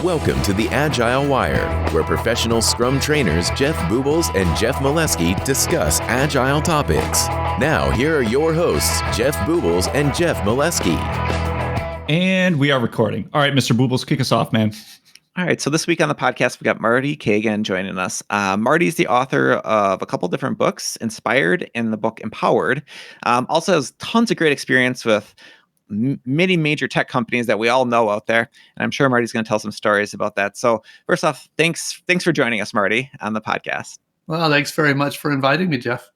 Welcome to the Agile Wire, where professional Scrum trainers Jeff Boobles and Jeff Molesky discuss Agile topics. Now, here are your hosts, Jeff Boobles and Jeff Molesky. And we are recording. All right, Mr. Boobles, kick us off, man. All right, so this week on the podcast, we got Marty Cagan joining us. Marty's the author of a couple different books, Inspired and the book Empowered. Also has tons of great experience with many major tech companies that we all know out there. And I'm sure Marty's going to tell some stories about that. So first off, thanks for joining us, Marty, on the podcast. Well, thanks very much for inviting me, Jeff.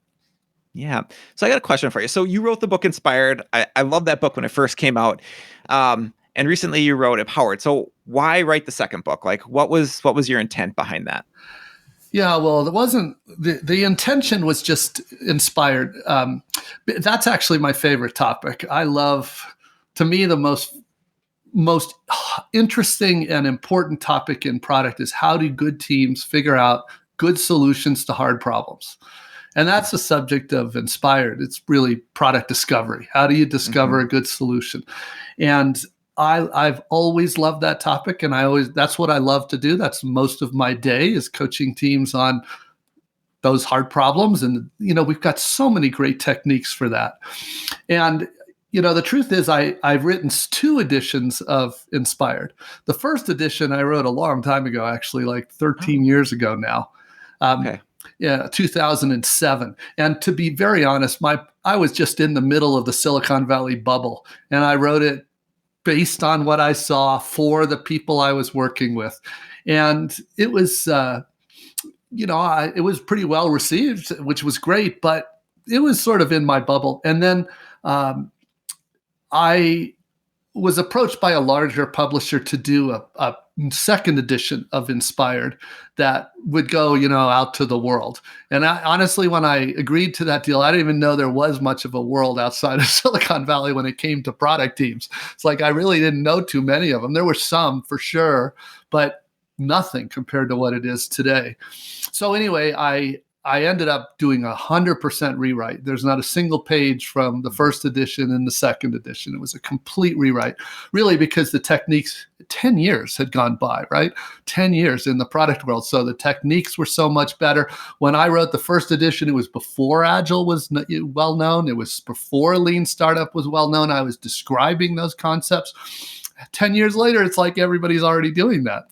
Yeah. So I got a question for you. So you wrote the book Inspired. I love that book when it first came out. And recently you wrote Empowered. So why write the second book? Like, what was your intent behind that? Yeah, well, it wasn't, the intention was just inspired. That's actually my favorite topic. To me, the most interesting and important topic in product is how do good teams figure out good solutions to hard problems? And that's the subject of Inspired. It's really product discovery. How do you discover a good solution? And I've always loved that topic, and that's what I love to do. That's most of my day is coaching teams on those hard problems. And, we've got so many great techniques for that. And, the truth is I've written 2 editions of Inspired. The first edition I wrote a long time ago, actually, like 13 years ago now. Okay. Yeah, 2007. And to be very honest, I was just in the middle of the Silicon Valley bubble, and I wrote it based on what I saw for the people I was working with. And it was, it was pretty well received, which was great, but it was sort of in my bubble. And then I was approached by a larger publisher to do a second edition of Inspired that would go, out to the world. And honestly, when I agreed to that deal, I didn't even know there was much of a world outside of Silicon Valley when it came to product teams. It's like I really didn't know too many of them. There were some for sure, but nothing compared to what it is today. So anyway, I ended up doing 100% rewrite. There's not a single page from the first edition and the second edition. It was a complete rewrite, really, because the techniques, 10 years had gone by, right? 10 years in the product world. So the techniques were so much better. When I wrote the first edition, it was before Agile was well known. It was before Lean Startup was well known. I was describing those concepts. 10 years later, it's like everybody's already doing that.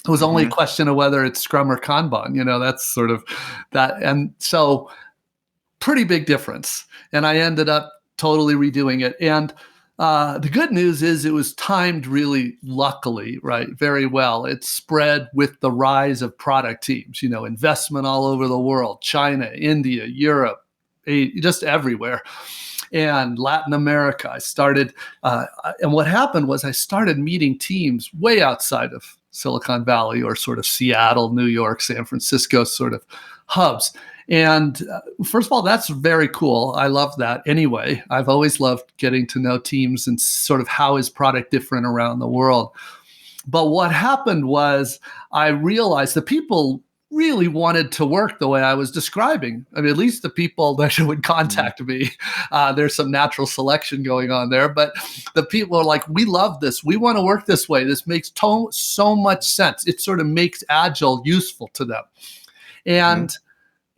It was only a question of whether it's Scrum or Kanban, that's sort of that. And so pretty big difference. And I ended up totally redoing it. And the good news is it was timed really luckily, right? Very well. It spread with the rise of product teams, investment all over the world, China, India, Europe, just everywhere. And Latin America. I started, and what happened was I started meeting teams way outside of Silicon Valley or sort of Seattle, New York, San Francisco sort of hubs. And first of all, that's very cool. I love that anyway. I've always loved getting to know teams and sort of how is product different around the world. But what happened was I realized the people really wanted to work the way I was describing. I mean, at least the people that would contact me. There's some natural selection going on there, but the people are like, we love this. We want to work this way. This makes so much sense. It sort of makes Agile useful to them. And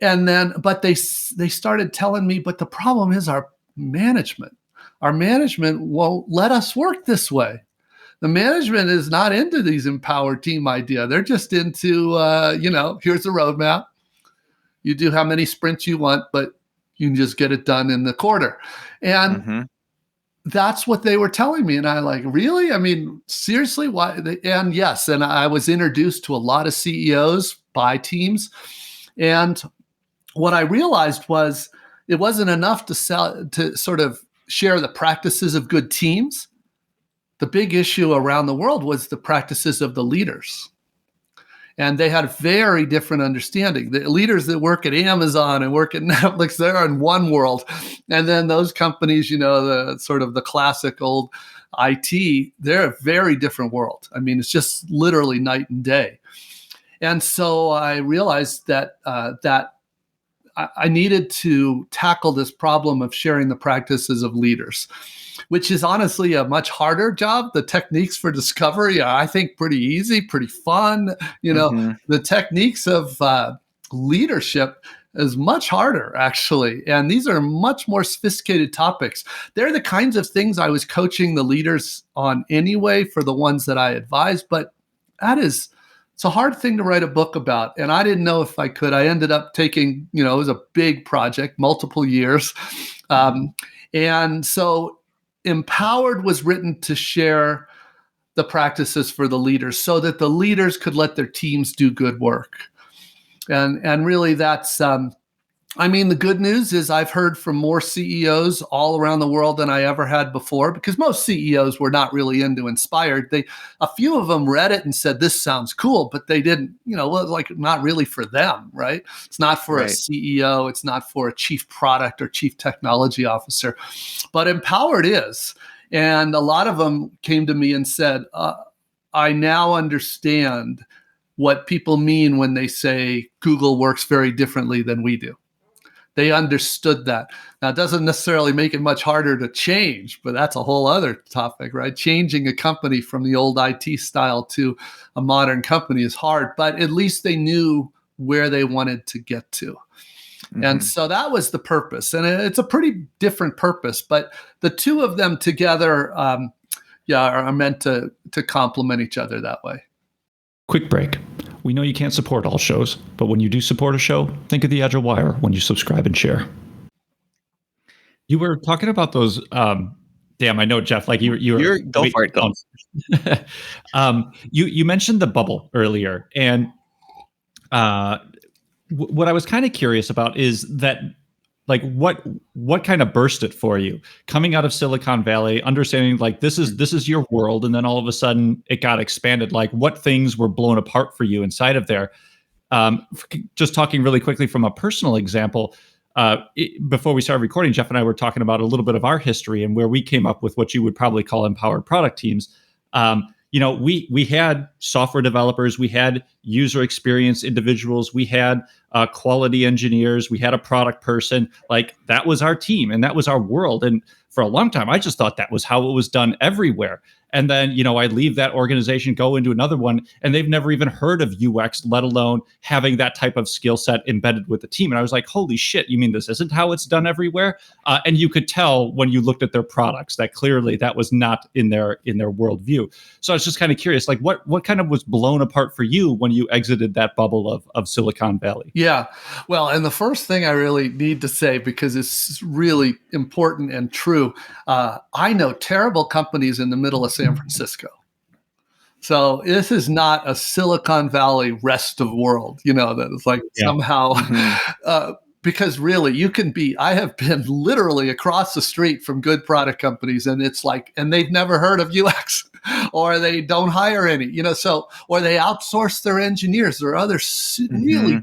then, but they started telling me, but the problem is our management won't let us work this way. The management is not into these empowered team idea. They're just into, here's the roadmap. You do how many sprints you want, but you can just get it done in the quarter. And that's what they were telling me. And I like, really? I mean, seriously? Why? And yes, and I was introduced to a lot of CEOs by teams. And what I realized was it wasn't enough to sort of share the practices of good teams. The big issue around the world was the practices of the leaders. And they had very different understanding. The leaders that work at Amazon and work at Netflix, they're in one world. And then those companies, the sort of the classic old IT, they're a very different world. I mean, it's just literally night and day. And so I realized that I needed to tackle this problem of sharing the practices of leaders, which is honestly a much harder job. The techniques for discovery are, I think, pretty easy, pretty fun. The techniques of leadership is much harder, actually. And these are much more sophisticated topics. They're the kinds of things I was coaching the leaders on anyway for the ones that I advised. But it's a hard thing to write a book about. And I didn't know if I could. I ended up taking, it was a big project, multiple years. And so Empowered was written to share the practices for the leaders so that the leaders could let their teams do good work. And really that's, the good news is I've heard from more CEOs all around the world than I ever had before, because most CEOs were not really into Inspired. A few of them read it and said, this sounds cool, but they didn't, not really for them, right? It's not for a CEO. It's not for a chief product or chief technology officer, but Empowered is. And a lot of them came to me and said, I now understand what people mean when they say Google works very differently than we do. They understood that. Now, it doesn't necessarily make it much harder to change, but that's a whole other topic, right? Changing a company from the old IT style to a modern company is hard, but at least they knew where they wanted to get to. And so that was the purpose. And it's a pretty different purpose, but the two of them together are meant to complement each other that way. Quick break. We know you can't support all shows, but when you do support a show, think of the Agile Wire when you subscribe and share. You were talking about those. I know, Jeff. Like you're go for it. Go. You mentioned the bubble earlier, and what I was kind of curious about is that, like, what kind of burst it for you coming out of Silicon Valley, understanding like this is your world, and then all of a sudden it got expanded. Like, what things were blown apart for you inside of there? Just talking really quickly from a personal example. Before we started recording, Jeff and I were talking about a little bit of our history and where we came up with what you would probably call empowered product teams. We had software developers, we had user experience individuals, we had quality engineers, we had a product person. Like, that was our team and that was our world. And for a long time, I just thought that was how it was done everywhere. And then, I leave that organization, go into another one, and they've never even heard of UX, let alone having that type of skill set embedded with the team. And I was like, holy shit, you mean this isn't how it's done everywhere? And you could tell when you looked at their products that clearly that was not in their worldview. So I was just kind of curious, like what kind of was blown apart for you when you exited that bubble of Silicon Valley? Yeah. Well, and the first thing I really need to say, because it's really important and true, I know terrible companies in the middle of San Francisco. So this is not a Silicon Valley rest of world, that is like somehow, because really I have been literally across the street from good product companies, and it's like, and they've never heard of UX or they don't hire any, or they outsource their engineers or other really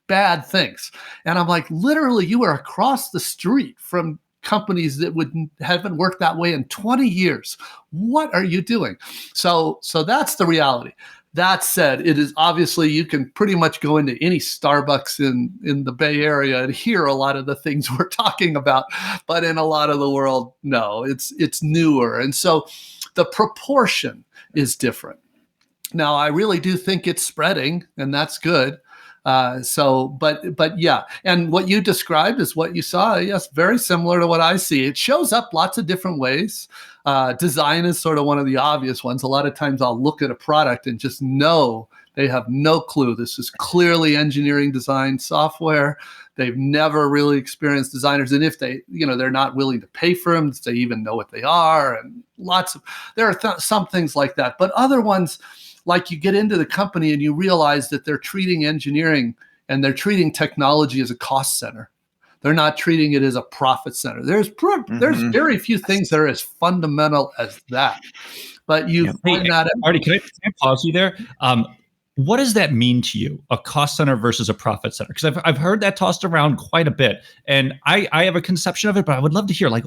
bad things. And I'm like, literally, you are across the street from companies that haven't worked that way in 20 years. What are you doing? So that's the reality. That said, it is obviously, you can pretty much go into any Starbucks in the Bay Area and hear a lot of the things we're talking about, but in a lot of the world, no, it's newer. And so the proportion is different. Now, I really do think it's spreading, and that's good. But yeah, and what you described is what you saw. Yes, very similar to what I see. It shows up lots of different ways. Design is sort of one of the obvious ones. A lot of times I'll look at a product and just know they have no clue. This is clearly engineering design software. They've never really experienced designers. And if they, they're not willing to pay for them, they even know what they are. And there are some things like that, but other ones, like you get into the company and you realize that they're treating engineering and they're treating technology as a cost center. They're not treating it as a profit center. There's very few things that are as fundamental as that. But you find that. Marty, can I pause you there? What does that mean to you, a cost center versus a profit center? Because I've heard that tossed around quite a bit, and I have a conception of it, but I would love to hear, like,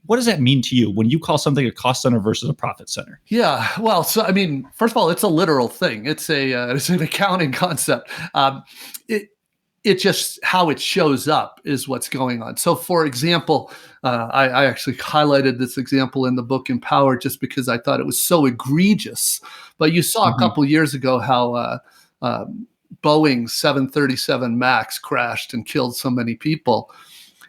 what does that mean to you when you call something a cost center versus a profit center? Yeah, well, so first of all, it's a literal thing. It's an accounting concept. it just how it shows up is what's going on. So, for example, I actually highlighted this example in the book Empowered just because I thought it was so egregious. But you saw a couple years ago how Boeing 737 MAX crashed and killed so many people.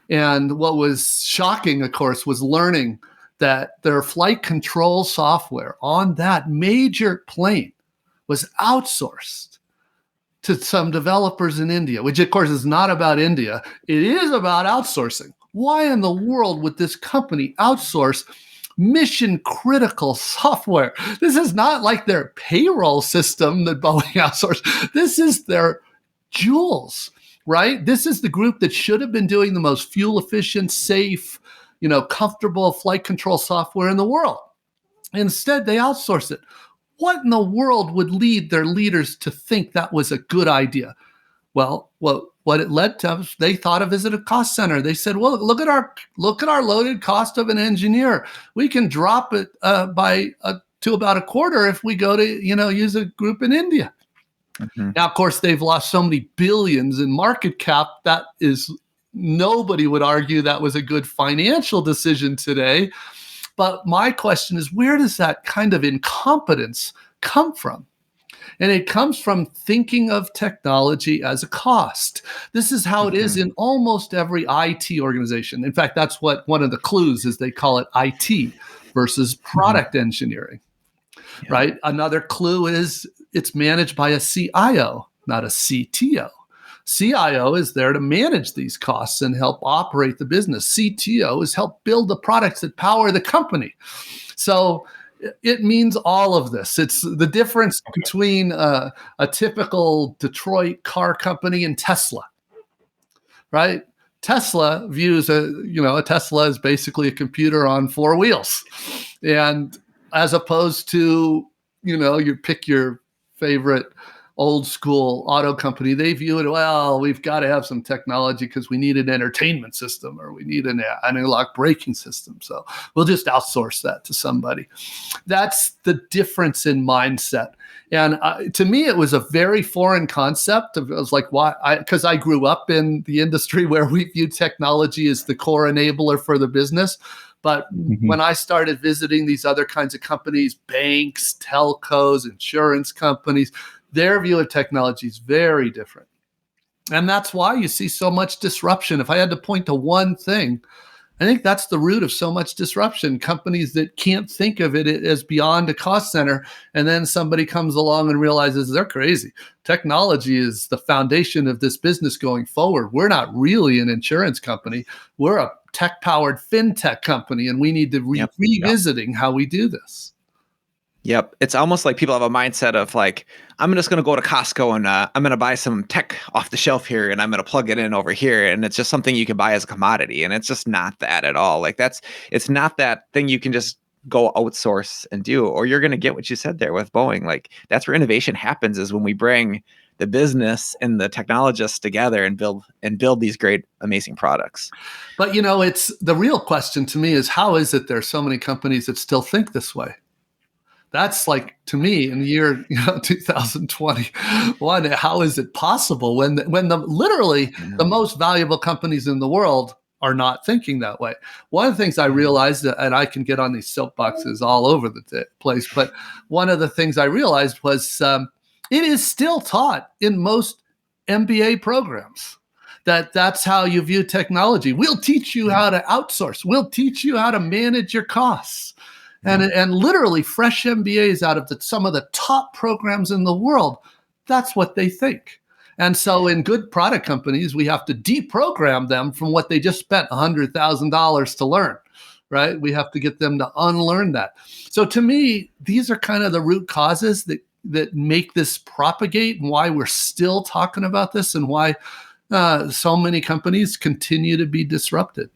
And what was shocking, of course, was learning that their flight control software on that major plane was outsourced to some developers in India, which of course is not about India. It is about outsourcing. Why in the world would this company outsource mission critical software? This is not like their payroll system that Boeing outsourced. This is their jewels, right? This is the group that should have been doing the most fuel efficient, safe, comfortable flight control software in the world. Instead, they outsource it. What in the world would lead their leaders to think that was a good idea? Well, what it led to, they thought of as a cost center. They said, well, look at our loaded cost of an engineer. We can drop it to about a quarter if we go to use a group in India. Mm-hmm. Now, of course, they've lost so many billions in market cap. That is, nobody would argue that was a good financial decision today. But my question is, where does that kind of incompetence come from? And it comes from thinking of technology as a cost. This is how it is in almost every IT organization. In fact, that's what one of the clues is. They call it IT versus product engineering, right? Another clue is it's managed by a CIO, not a CTO. CIO is there to manage these costs and help operate the business. CTO is help build the products that power the company. So it means all of this. It's the difference between a typical Detroit car company and Tesla, right? Tesla views a Tesla is basically a computer on four wheels. And as opposed to, you pick your favorite old school auto company, they view it, well, we've got to have some technology because we need an entertainment system or we need an analog braking system. So we'll just outsource that to somebody. That's the difference in mindset. And to me, it was a very foreign concept. It was like, why? Because I grew up in the industry where we view technology as the core enabler for the business. But when I started visiting these other kinds of companies, banks, telcos, insurance companies, their view of technology is very different. And that's why you see so much disruption. If I had to point to one thing, I think that's the root of so much disruption. Companies that can't think of it as beyond a cost center, and then somebody comes along and realizes they're crazy. Technology is the foundation of this business going forward. We're not really an insurance company. We're a tech-powered fintech company, and we need to revisiting how we do this. Yep. It's almost like people have a mindset of like, I'm just going to go to Costco and I'm going to buy some tech off the shelf here and I'm going to plug it in over here. And it's just something you can buy as a commodity. And it's just not that at all. Like it's not that thing you can just go outsource and do, or you're going to get what you said there with Boeing. Like that's where innovation happens, is when we bring the business and the technologists together and build these great, amazing products. But, it's the real question to me is, how is it there's so many companies that still think this way? That's like, to me, in the year 2021, how is it possible when the most valuable companies in the world are not thinking that way? One of the things I realized, and I can get on these soapboxes all over the place, but one of the things I realized was it is still taught in most MBA programs that's how you view technology. We'll teach you how to outsource. We'll teach you how to manage your costs. And literally fresh MBAs out of some of the top programs in the world, that's what they think. And so in good product companies, we have to deprogram them from what they just spent $100,000 to learn, right? We have to get them to unlearn that. So to me, these are kind of the root causes that make this propagate, and why we're still talking about this, and why so many companies continue to be disrupted.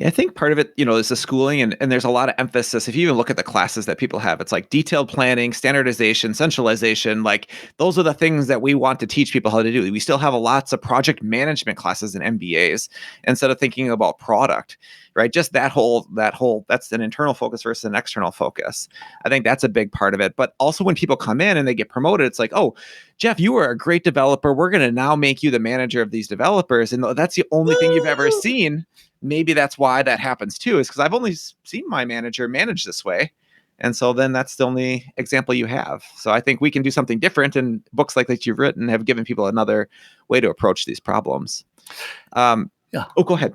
Yeah, I think part of it, is the schooling, and there's a lot of emphasis. If you even look at the classes that people have, it's like detailed planning, standardization, centralization. Like those are the things that we want to teach people how to do. We still have lots of project management classes and MBAs instead of thinking about product, right? Just that's an internal focus versus an external focus. I think that's a big part of it. But also when people come in and they get promoted, it's like, oh, Jeff, you were a great developer. We're going to now make you the manager of these developers. And that's the only thing you've ever seen. Maybe that's why that happens too, is because I've only seen my manager manage this way. And so then that's the only example you have. So I think we can do something different. And books like that you've written have given people another way to approach these problems. Yeah. Oh, go ahead.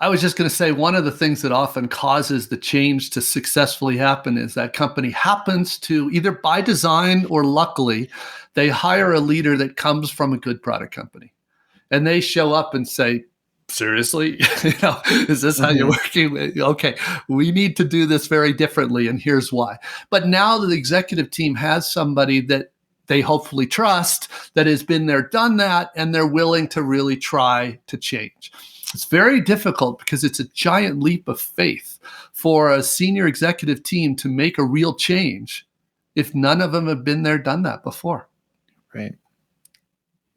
I was just going to say, one of the things that often causes the change to successfully happen is that company happens to, either by design or luckily, they hire a leader that comes from a good product company. And they show up and say, seriously, is this how you're working? Okay, we need to do this very differently, and here's why. But now the executive team has somebody that they hopefully trust, that has been there, done that, and they're willing to really try to change. It's very difficult because it's a giant leap of faith for a senior executive team to make a real change if none of them have been there, done that before. Right.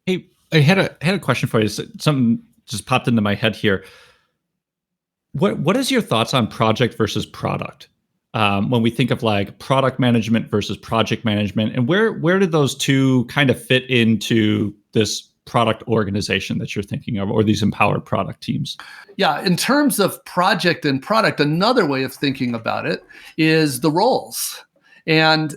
Hey, I had a question for you. Something just popped into my head here. What is your thoughts on project versus product? When we think of like product management versus project management, and where do those two kind of fit into this product organization that you're thinking of, or these empowered product teams? Yeah, in terms of project and product, another way of thinking about it is the roles. And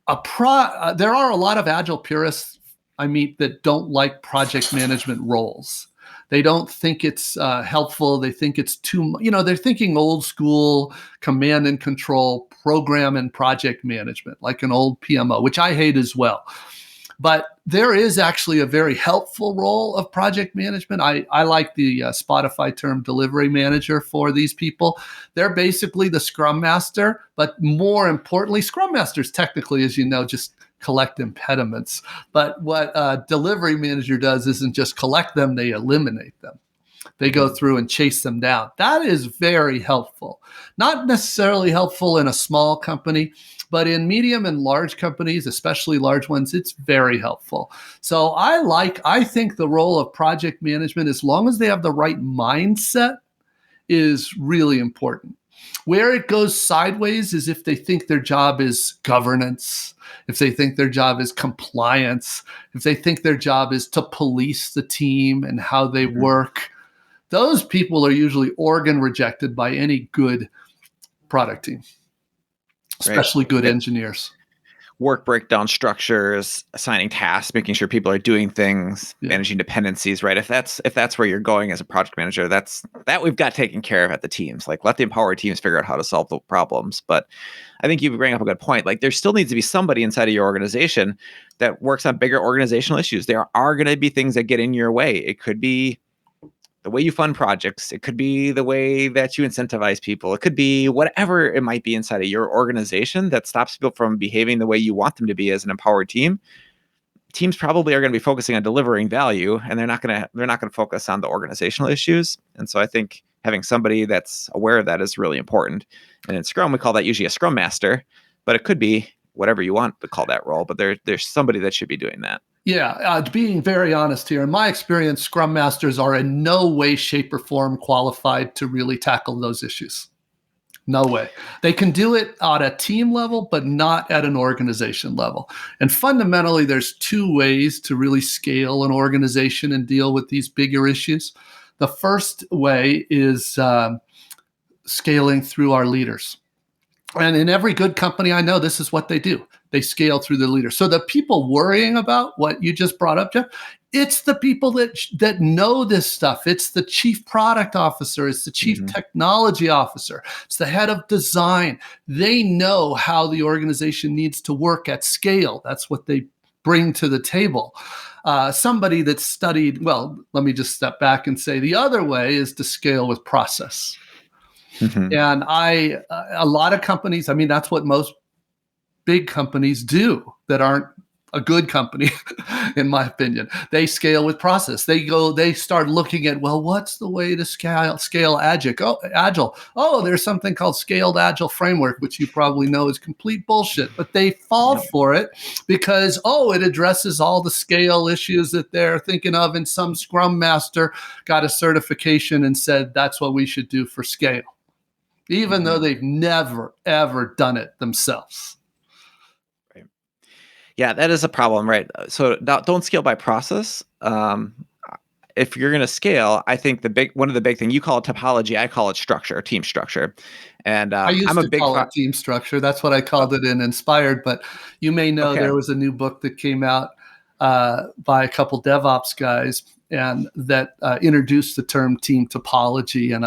there are a lot of Agile purists I meet that don't like project management roles. They don't think it's helpful. They think it's too, they're thinking old school command and control program and project management, like an old PMO, which I hate as well. But there is actually a very helpful role of project management. I like the Spotify term delivery manager for these people. They're basically the Scrum Master, but more importantly, Scrum Masters technically, as you know, just collect impediments. But what a delivery manager does isn't just collect them, they eliminate them. They go through and chase them down. That is very helpful. Not necessarily helpful in a small company, but in medium and large companies, especially large ones, it's very helpful. So I think the role of project management, as long as they have the right mindset, is really important. Where it goes sideways is if they think their job is governance, if they think their job is compliance, if they think their job is to police the team and how they work. Those people are usually organ rejected by any good product team, especially good engineers. Work breakdown structures, assigning tasks, making sure people are doing things, managing dependencies, right? If that's where you're going as a project manager, that we've got taken care of at the teams. Like, let the empowered teams figure out how to solve the problems. But I think you bring up a good point. Like, there still needs to be somebody inside of your organization that works on bigger organizational issues. There are going to be things that get in your way. It could be the way you fund projects. It could be the way that you incentivize people. It could be whatever it might be inside of your organization that stops people from behaving the way you want them to be as an empowered team. Teams probably are going to be focusing on delivering value, and they're not going to focus on the organizational issues. And so I think having somebody that's aware of that is really important. And in Scrum, we call that usually a Scrum Master, but it could be whatever you want to call that role. But there's somebody that should be doing that. Yeah, being very honest here, in my experience, Scrum Masters are in no way, shape, or form qualified to really tackle those issues. No way. They can do it at a team level, but not at an organization level. And fundamentally, there's two ways to really scale an organization and deal with these bigger issues. The first way is scaling through our leaders. And in every good company I know, this is what they do. They scale through the leaders. So the people worrying about what you just brought up, Jeff, it's the people that know this stuff. It's the chief product officer. It's the chief technology officer. It's the head of design. They know how the organization needs to work at scale. That's what they bring to the table. Somebody that's studied, well, let me just step back and say the other way is to scale with process. And a lot of companies, I mean, that's what most big companies do that aren't a good company. in my opinion. They scale with process. They start looking at, well, what's the way to scale Agile? Oh, there's something called Scaled Agile Framework, which you probably know is complete bullshit, but they fall for it because, it addresses all the scale issues that they're thinking of, and some Scrum Master got a certification and said that's what we should do for scale, even though they've never, ever done it themselves. Right. Yeah, that is a problem, right? So don't scale by process. If you're going to scale, I think one of the big thing, you call it topology, I call it structure, team structure. And I used to call it team structure. That's what I called it in Inspired. But you may know there was a new book that came out by a couple DevOps guys, and that introduced the term team topology. And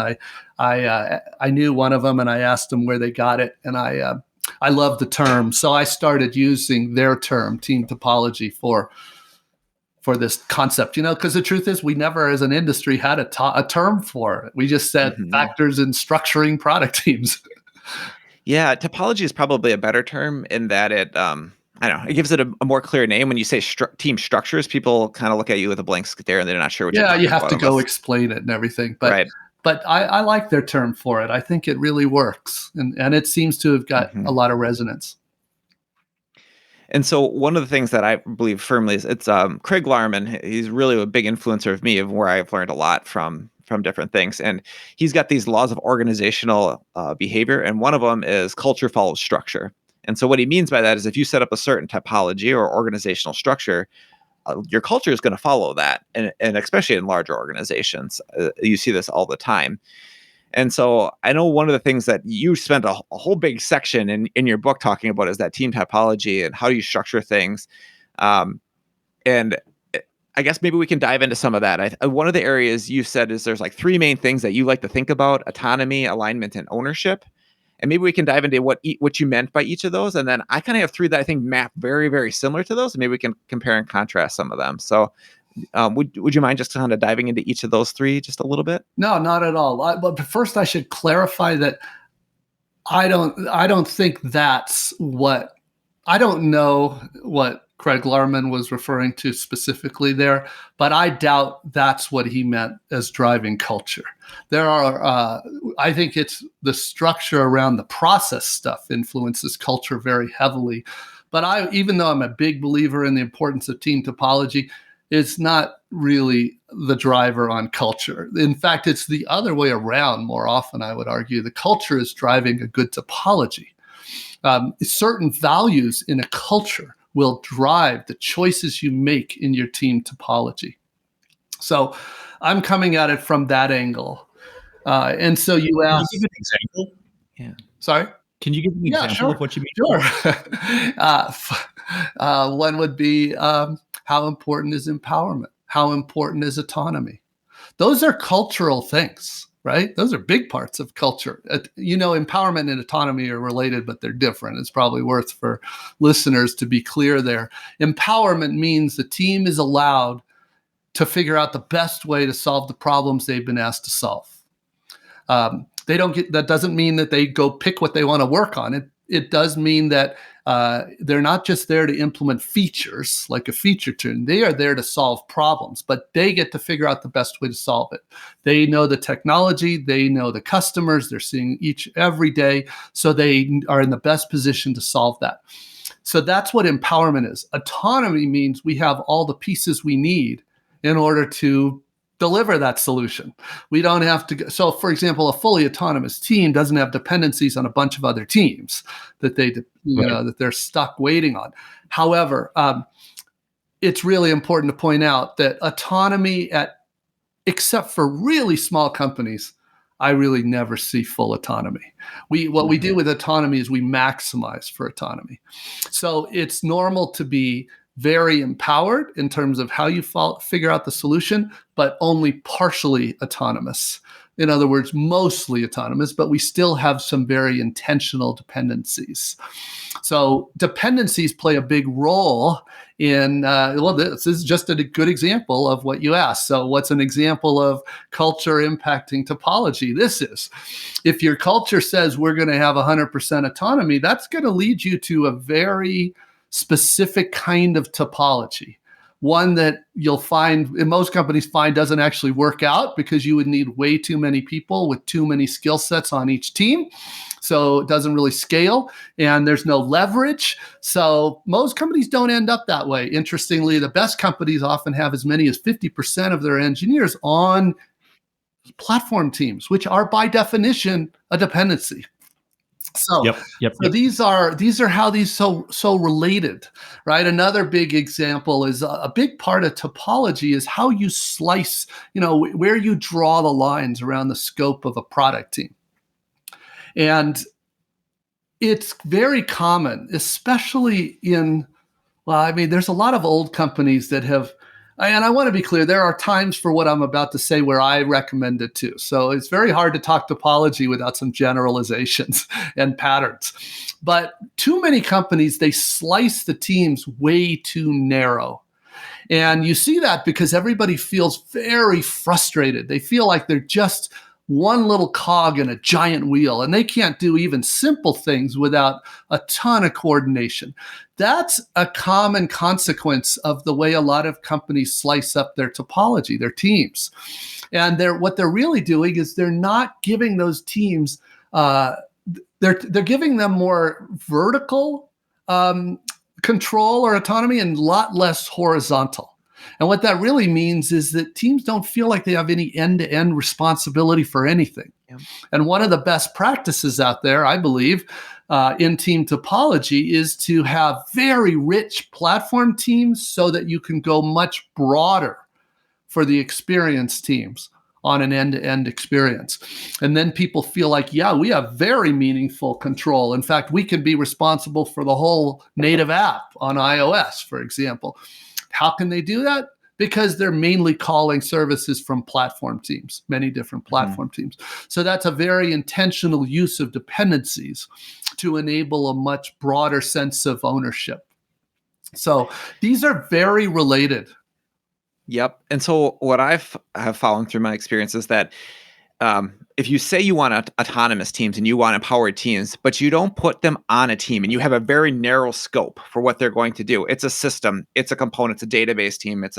I knew one of them, and I asked them where they got it, and I love the term, so I started using their term, team topology, for this concept. Because the truth is, we never, as an industry, had a term for it. We just said factors in structuring product teams. Yeah, topology is probably a better term in that it. I don't know. It gives it a more clear name. When you say team structures, people kind of look at you with a blank stare and they're not sure what you're talking about. Yeah, you have to go explain it and everything. But right. But I like their term for it. I think it really works. And it seems to have got a lot of resonance. And so one of the things that I believe firmly is it's Craig Larman. He's really a big influencer of me, of where I've learned a lot from different things. And he's got these laws of organizational behavior. And one of them is culture follows structure. And so what he means by that is if you set up a certain typology or organizational structure, your culture is going to follow that. And especially in larger organizations, you see this all the time. And so I know one of the things that you spent a whole big section in your book talking about is that team typology and how do you structure things. And I guess maybe we can dive into some of that. One of the areas you said is there's like 3 main things that you like to think about: autonomy, alignment, and ownership. And maybe we can dive into what you meant by each of those. And then I kind of have 3 that I think map very, very similar to those. And maybe we can compare and contrast some of them. So would you mind just kind of diving into each of those 3 just a little bit? No, not at all. But first I should clarify that I don't think that's what, I don't know what Craig Larman was referring to specifically there, but I doubt that's what he meant as driving culture. There are, I think it's the structure around the process stuff influences culture very heavily. But even though I'm a big believer in the importance of team topology, it's not really the driver on culture. In fact, it's the other way around more often, I would argue. The culture is driving a good topology. Certain values in a culture will drive the choices you make in your team topology. So I'm coming at it from that angle. And so you asked... Can you give an example? Yeah. Sorry? Can you give an example of what you mean? Sure. One would be how important is empowerment? How important is autonomy? Those are cultural things, right? Those are big parts of culture. Empowerment and autonomy are related, but they're different. It's probably worth for listeners to be clear there. Empowerment means the team is allowed to figure out the best way to solve the problems they've been asked to solve. That doesn't mean that they go pick what they want to work on. It does mean that they're not just there to implement features like a feature tune. They are there to solve problems, but they get to figure out the best way to solve it. They know the technology, they know the customers, they're seeing every day, so they are in the best position to solve that. So that's what empowerment is. Autonomy means we have all the pieces we need in order to deliver that solution. We don't have to go. So, for example, a fully autonomous team doesn't have dependencies on a bunch of other teams that that they're stuck waiting on. However, it's really important to point out that autonomy, except for really small companies, I really never see full autonomy. What we do with autonomy is we maximize for autonomy. So it's normal to be very empowered in terms of how you figure out the solution, but only partially autonomous. In other words, mostly autonomous, but we still have some very intentional dependencies. So dependencies play a big role in, this is just a good example of what you asked. So what's an example of culture impacting topology? This is, if your culture says we're going to have 100% autonomy, that's going to lead you to a very specific kind of topology. one that you'll find, and most companies find, doesn't actually work out because you would need way too many people with too many skill sets on each team. So it doesn't really scale, and there's no leverage. So most companies don't end up that way. Interestingly, the best companies often have as many as 50% of their engineers on platform teams, which are by definition a dependency. So, so these are how these so related, right? Another big example is a big part of topology is how you slice, where you draw the lines around the scope of a product team. And it's very common, especially there's a lot of old companies that have, and I want to be clear, there are times for what I'm about to say where I recommend it too. So it's very hard to talk topology without some generalizations and patterns. But too many companies, they slice the teams way too narrow. And you see that because everybody feels very frustrated. They feel like they're just one little cog in a giant wheel, and they can't do even simple things without a ton of coordination. That's a common consequence of the way a lot of companies slice up their topology, their teams. And what they're really doing is they're not giving those teams, they're giving them more vertical control or autonomy and a lot less horizontal. And what that really means is that teams don't feel like they have any end-to-end responsibility for anything. Yeah. And one of the best practices out there, I believe, in team topology is to have very rich platform teams so that you can go much broader for the experienced teams on an end-to-end experience. And then people feel like, yeah, we have very meaningful control. In fact, we can be responsible for the whole native app on iOS, for example. How can they do that? Because they're mainly calling services from platform teams, many different platform teams. So that's a very intentional use of dependencies to enable a much broader sense of ownership. So these are very related. Yep. And so what have found through my experience is that if you say you want autonomous teams and you want empowered teams, but you don't put them on a team and you have a very narrow scope for what they're going to do, it's a system, it's a component, it's a database team, it's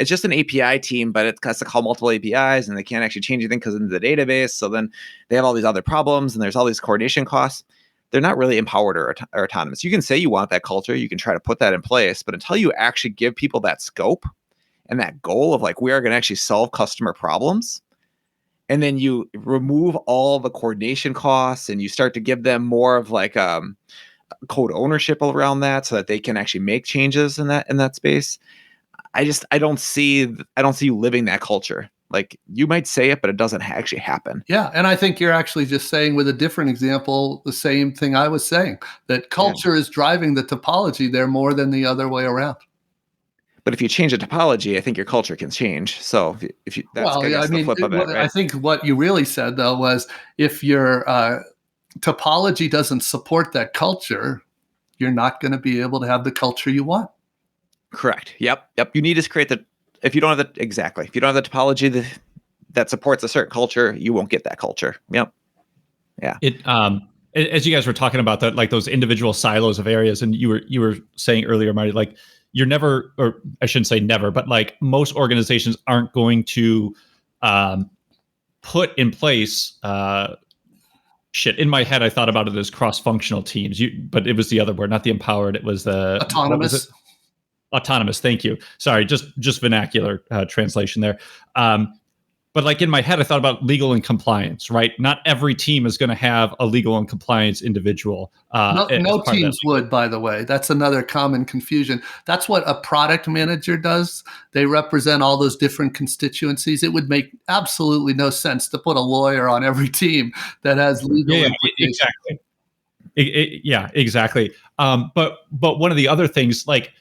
just an API team, but it has to call multiple APIs and they can't actually change anything because it's in the database. So then they have all these other problems and there's all these coordination costs. They're not really empowered or autonomous. You can say you want that culture, you can try to put that in place, but until you actually give people that scope and that goal of like, we are going to actually solve customer problems, and then you remove all the coordination costs and you start to give them more of like code ownership around that so that they can actually make changes in that space. I don't see you living that culture. Like you might say it, but it doesn't actually happen. Yeah. And I think you're actually just saying with a different example, the same thing I was saying, that culture is driving the topology there more than the other way around. But if you change the topology, I think your culture can change. So if you, that's the flip of it, right? I think what you really said though was if your topology doesn't support that culture, you're not going to be able to have the culture you want. Correct. Yep. You need to create if you don't have the topology that supports a certain culture, you won't get that culture. Yep. Yeah. As you guys were talking about that, like those individual silos of areas, and you were saying earlier, Marty, like you're never, or I shouldn't say never, but like most organizations aren't going to put in place in my head, I thought about it as cross-functional teams, but it was the other word, not the empowered. It was the autonomous. Autonomous. Thank you. Sorry, just vernacular translation there. But like in my head, I thought about legal and compliance, right? Not every team is going to have a legal and compliance individual. No teams would, by the way. That's another common confusion. That's what a product manager does. They represent all those different constituencies. It would make absolutely no sense to put a lawyer on every team that has legal implications. Exactly. Exactly. But one of the other things, like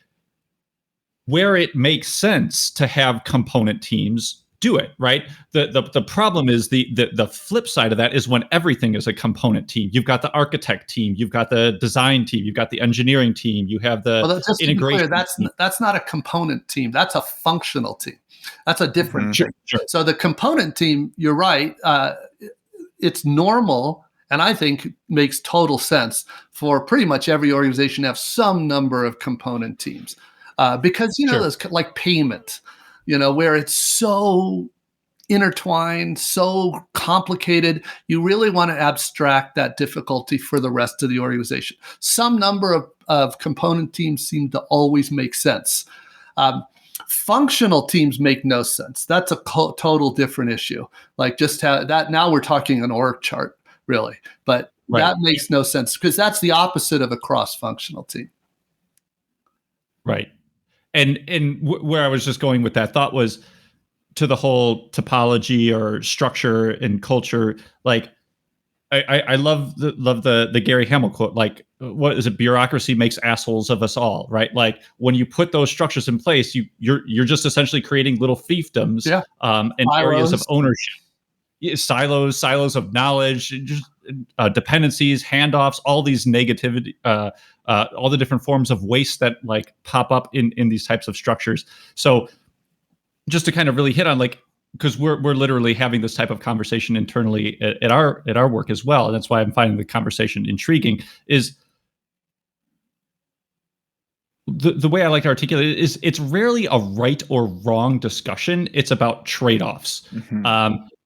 where it makes sense to have component teams, do it, right? The problem is the flip side of that is when everything is a component team. You've got the architect team, you've got the design team, you've got the engineering team, you have the integration. That's not a component team. That's a functional team. That's a different thing. Sure. So the component team, you're right. It's normal, and I think makes total sense for pretty much every organization to have some number of component teams. because Sure. there's like payment, where it's so intertwined, so complicated. You really want to abstract that difficulty for the rest of the organization. Some number of component teams seem to always make sense. Functional teams make no sense. That's a total different issue. Like just that. Now we're talking an org chart, really, but that makes no sense because that's the opposite of a cross-functional team. Right. And where I was just going with that thought was to the whole topology or structure and culture. Like I love the Gary Hamel quote, like, what is it? Bureaucracy makes assholes of us all, right? Like when you put those structures in place, you're just essentially creating little fiefdoms and areas of ownership, silos of knowledge, just dependencies, handoffs, all these negativity, all the different forms of waste that like pop up in these types of structures. So just to kind of really hit on, like, because we're literally having this type of conversation internally at our work as well, and that's why I'm finding the conversation intriguing. Is the way I like to articulate it is it's rarely a right or wrong discussion. It's about trade-offs.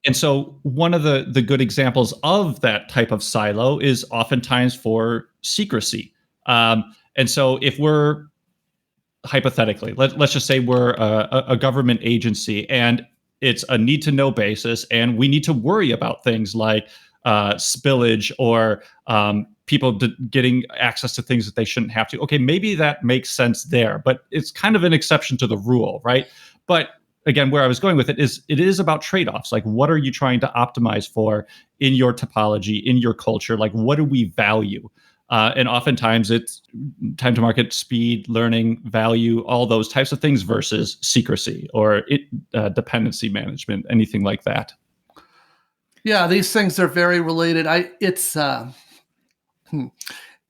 And so one of the good examples of that type of silo is oftentimes for secrecy. And so if we're hypothetically, let's just say we're a government agency and it's a need to know basis, and we need to worry about things like spillage or people getting access to things that they shouldn't have to. Okay, maybe that makes sense there, but it's kind of an exception to the rule, right? But again, where I was going with it is about trade-offs. Like, what are you trying to optimize for in your topology, in your culture? Like, what do we value? And oftentimes it's time to market, speed, learning, value, all those types of things versus secrecy or dependency management, anything like that. Yeah, these things are very related.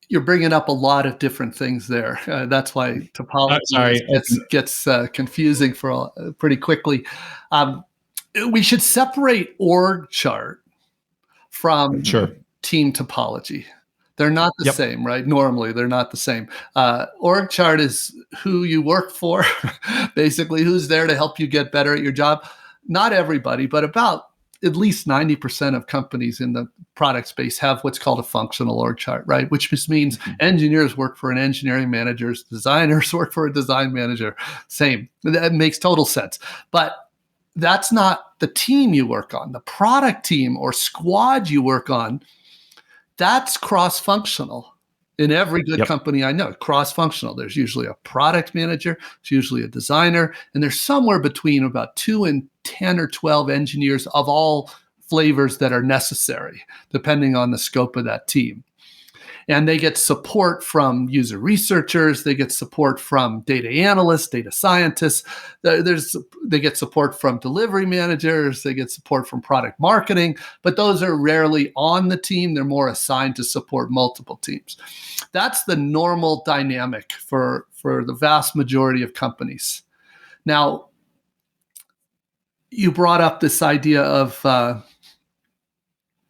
You're bringing up a lot of different things there. That's why topology gets confusing pretty quickly. We should separate org chart from team topology. They're not the same, right? Normally, they're not the same. Org chart is who you work for, basically who's there to help you get better at your job. Not everybody, but about at least 90% of companies in the product space have what's called a functional org chart, right? Which just means engineers work for an engineering manager, designers work for a design manager. Same. That makes total sense. But that's not the team you work on. The product team or squad you work on, that's cross-functional. In every good company I know, cross-functional. There's usually a product manager, there's usually a designer, and there's somewhere between about 2 and 10 or 12 engineers of all flavors that are necessary, depending on the scope of that team. And they get support from user researchers, they get support from data analysts, data scientists, they get support from delivery managers, they get support from product marketing, but those are rarely on the team. They're more assigned to support multiple teams. That's the normal dynamic for the vast majority of companies. Now, you brought up this idea of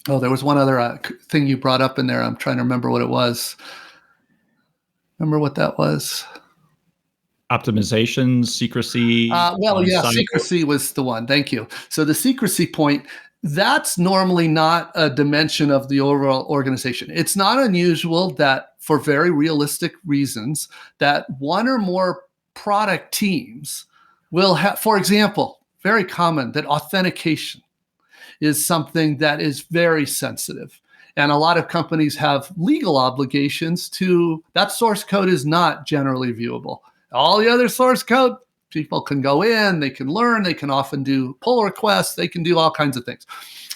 there was one other thing you brought up in there. I'm trying to remember what it was. Remember what that was? Optimization, secrecy. Secrecy was the one. Thank you. So the secrecy point, that's normally not a dimension of the overall organization. It's not unusual that, for very realistic reasons, that one or more product teams will have, for example, very common, that authentication is something that is very sensitive. And a lot of companies have legal obligations that source code is not generally viewable. All the other source code, people can go in, they can learn, they can often do pull requests, they can do all kinds of things.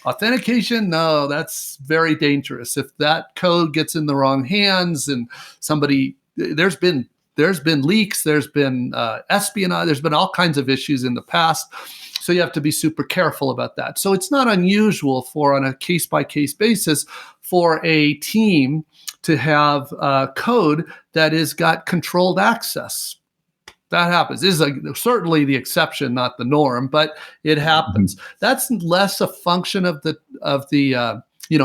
Authentication, no, that's very dangerous. If that code gets in the wrong hands and there's been leaks, there's been espionage, there's been all kinds of issues in the past. So you have to be super careful about that. So it's not unusual on a case-by-case basis for a team to have code that has got controlled access. That happens. This is certainly the exception, not the norm, but it happens. That's less a function of the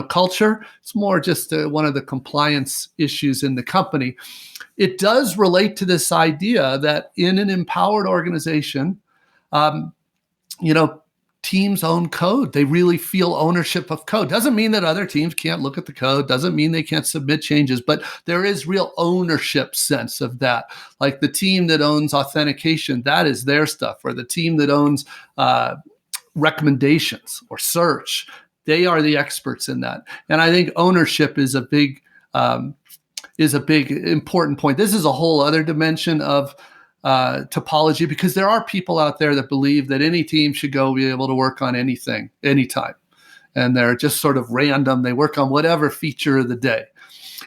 culture. It's more just one of the compliance issues in the company. It does relate to this idea that in an empowered organization, teams own code. They really feel ownership of code. Doesn't mean that other teams can't look at the code. Doesn't mean they can't submit changes, but there is real ownership sense of that. Like the team that owns authentication, that is their stuff. Or the team that owns recommendations or search, they are the experts in that. And I think ownership is a big important point. This is a whole other dimension of topology, because there are people out there that believe that any team should go be able to work on anything, anytime. And they're just sort of random. They work on whatever feature of the day.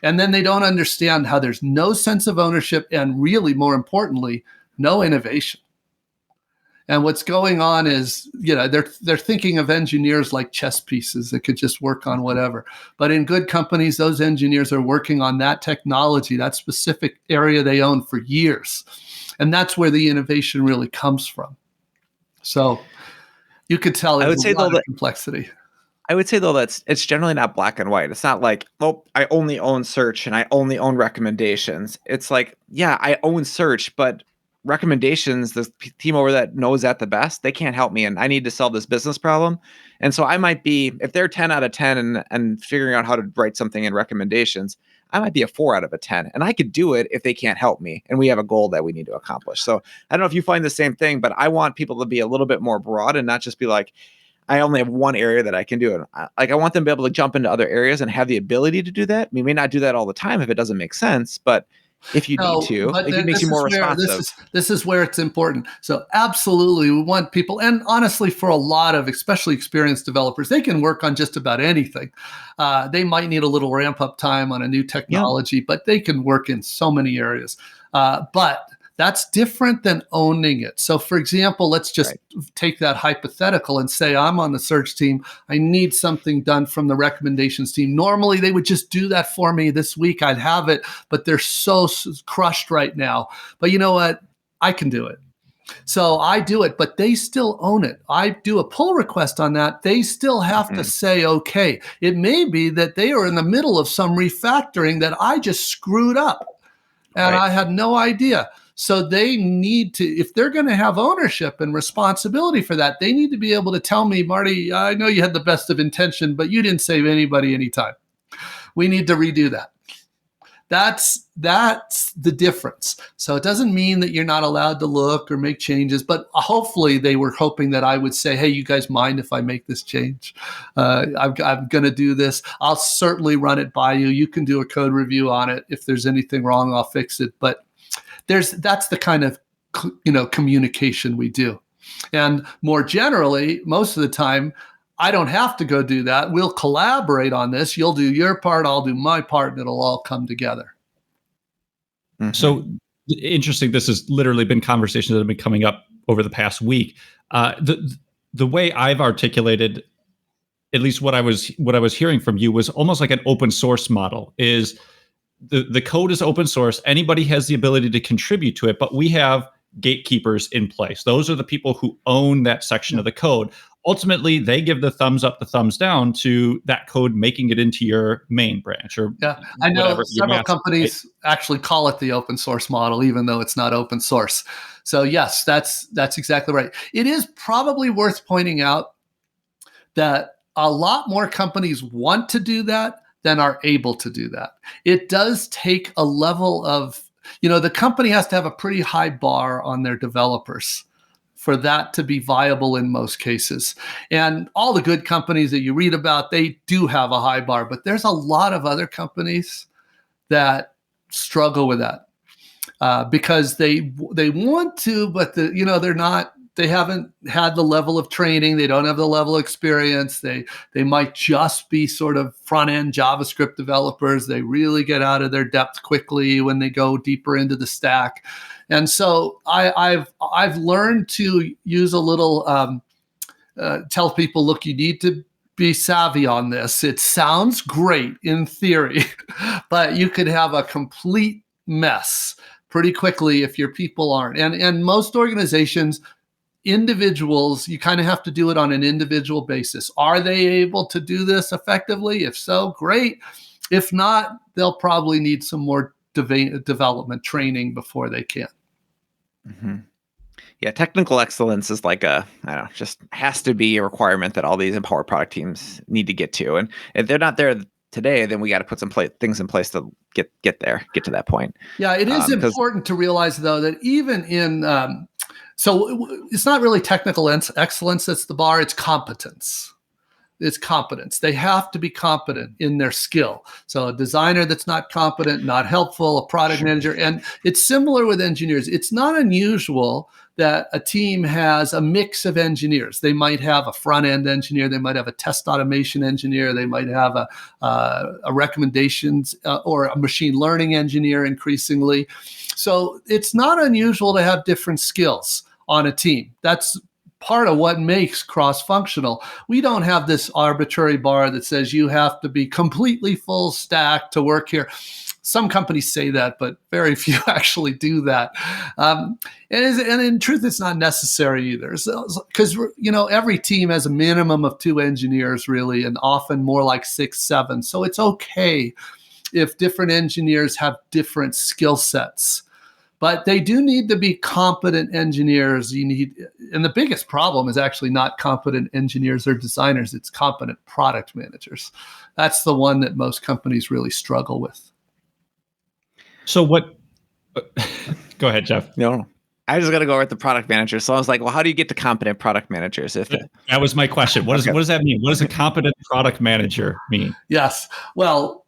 And then they don't understand how there's no sense of ownership and, really more importantly, no innovation. And what's going on is, they're thinking of engineers like chess pieces that could just work on whatever. But in good companies, those engineers are working on that technology, that specific area they own for years. And that's where the innovation really comes from. So you could tell there's a lot of complexity. I would say, though, it's generally not black and white. It's not like, oh, I only own search and I only own recommendations. It's like, yeah, I own search, but recommendations, the team over that knows that the best, they can't help me, and I need to solve this business problem. And so I might be, if they're 10 out of 10 and figuring out how to write something in recommendations, I might be a 4 out of a 10, and I could do it if they can't help me, and we have a goal that we need to accomplish. So I don't know if you find the same thing, but I want people to be a little bit more broad and not just be like, I only have one area that I can do it. I want them to be able to jump into other areas and have the ability to do that. We may not do that all the time if it doesn't make sense, but if you need to, it makes you more responsive. This is where it's important. So absolutely, we want people, and honestly, for a lot of especially experienced developers, they can work on just about anything. They might need a little ramp up time on a new technology, but they can work in so many areas. But that's different than owning it. So for example, let's just take that hypothetical and say I'm on the search team. I need something done from the recommendations team. Normally they would just do that for me this week. I'd have it, but they're so crushed right now. But you know what? I can do it. So I do it, but they still own it. I do a pull request on that. They still have to say, okay. It may be that they are in the middle of some refactoring that I just screwed up and I had no idea. So they need to, if they're going to have ownership and responsibility for that, they need to be able to tell me, Marty, I know you had the best of intention, but you didn't save anybody any time. We need to redo that. That's the difference. So it doesn't mean that you're not allowed to look or make changes, but hopefully they were hoping that I would say, hey, you guys mind if I make this change? I'm going to do this. I'll certainly run it by you. You can do a code review on it. If there's anything wrong, I'll fix it. But that's the kind of communication we do. And more generally, most of the time, I don't have to go do that. We'll collaborate on this. You'll do your part, I'll do my part, and it'll all come together. Mm-hmm. So interesting. This has literally been conversations that have been coming up over the past week. The way I've articulated, at least what I was hearing from you, was almost like an open source model. Is the code is open source. Anybody has the ability to contribute to it, but we have gatekeepers in place. Those are the people who own that section of the code. Ultimately, they give the thumbs up, the thumbs down to that code making it into your main branch or I know several companies actually call it the open source model, even though it's not open source. So yes, that's exactly right. It is probably worth pointing out that a lot more companies want to do that than are able to do that. It does take a level of, the company has to have a pretty high bar on their developers for that to be viable in most cases. And all the good companies that you read about, they do have a high bar, but there's a lot of other companies that struggle with that because they want to, but they're not. They haven't had the level of training. They don't have the level of experience. They might just be sort of front-end JavaScript developers. They really get out of their depth quickly when they go deeper into the stack. And so I've learned to use a little tell people, look, you need to be savvy on this. It sounds great in theory, but you could have a complete mess pretty quickly if your people aren't. And most organizations individuals, you kind of have to do it on an individual basis. Are they able to do this effectively? If so, great. If not, they'll probably need some more development training before they can. Mm-hmm. Yeah, technical excellence is like just has to be a requirement that all these empowered product teams need to get to. And if they're not there today, then we got to put some things in place to get to that point. Yeah, it is important to realize, though, that even in so it's not really technical excellence that's the bar, it's competence. It's competence. They have to be competent in their skill. So a designer that's not competent, not helpful, a product manager. And it's similar with engineers. It's not unusual that a team has a mix of engineers. They might have a front-end engineer. They might have a test automation engineer. They might have a recommendations or a machine learning engineer increasingly. So it's not unusual to have different skills on a team. That's part of what makes cross-functional. We don't have this arbitrary bar that says you have to be completely full stack to work here. Some companies say that, but very few actually do that. And in truth, it's not necessary either. Because every team has a minimum of 2 engineers, really, and often more like 6, 7. So it's okay if different engineers have different skill sets. But they do need to be competent engineers. And the biggest problem is actually not competent engineers or designers. It's competent product managers. That's the one that most companies really struggle with. So what? Go ahead, Jeff. No, I was going to go with the product manager. So I was like, well, how do you get to competent product managers? That was my question. What does that mean? What does a competent product manager mean? Yes. Well,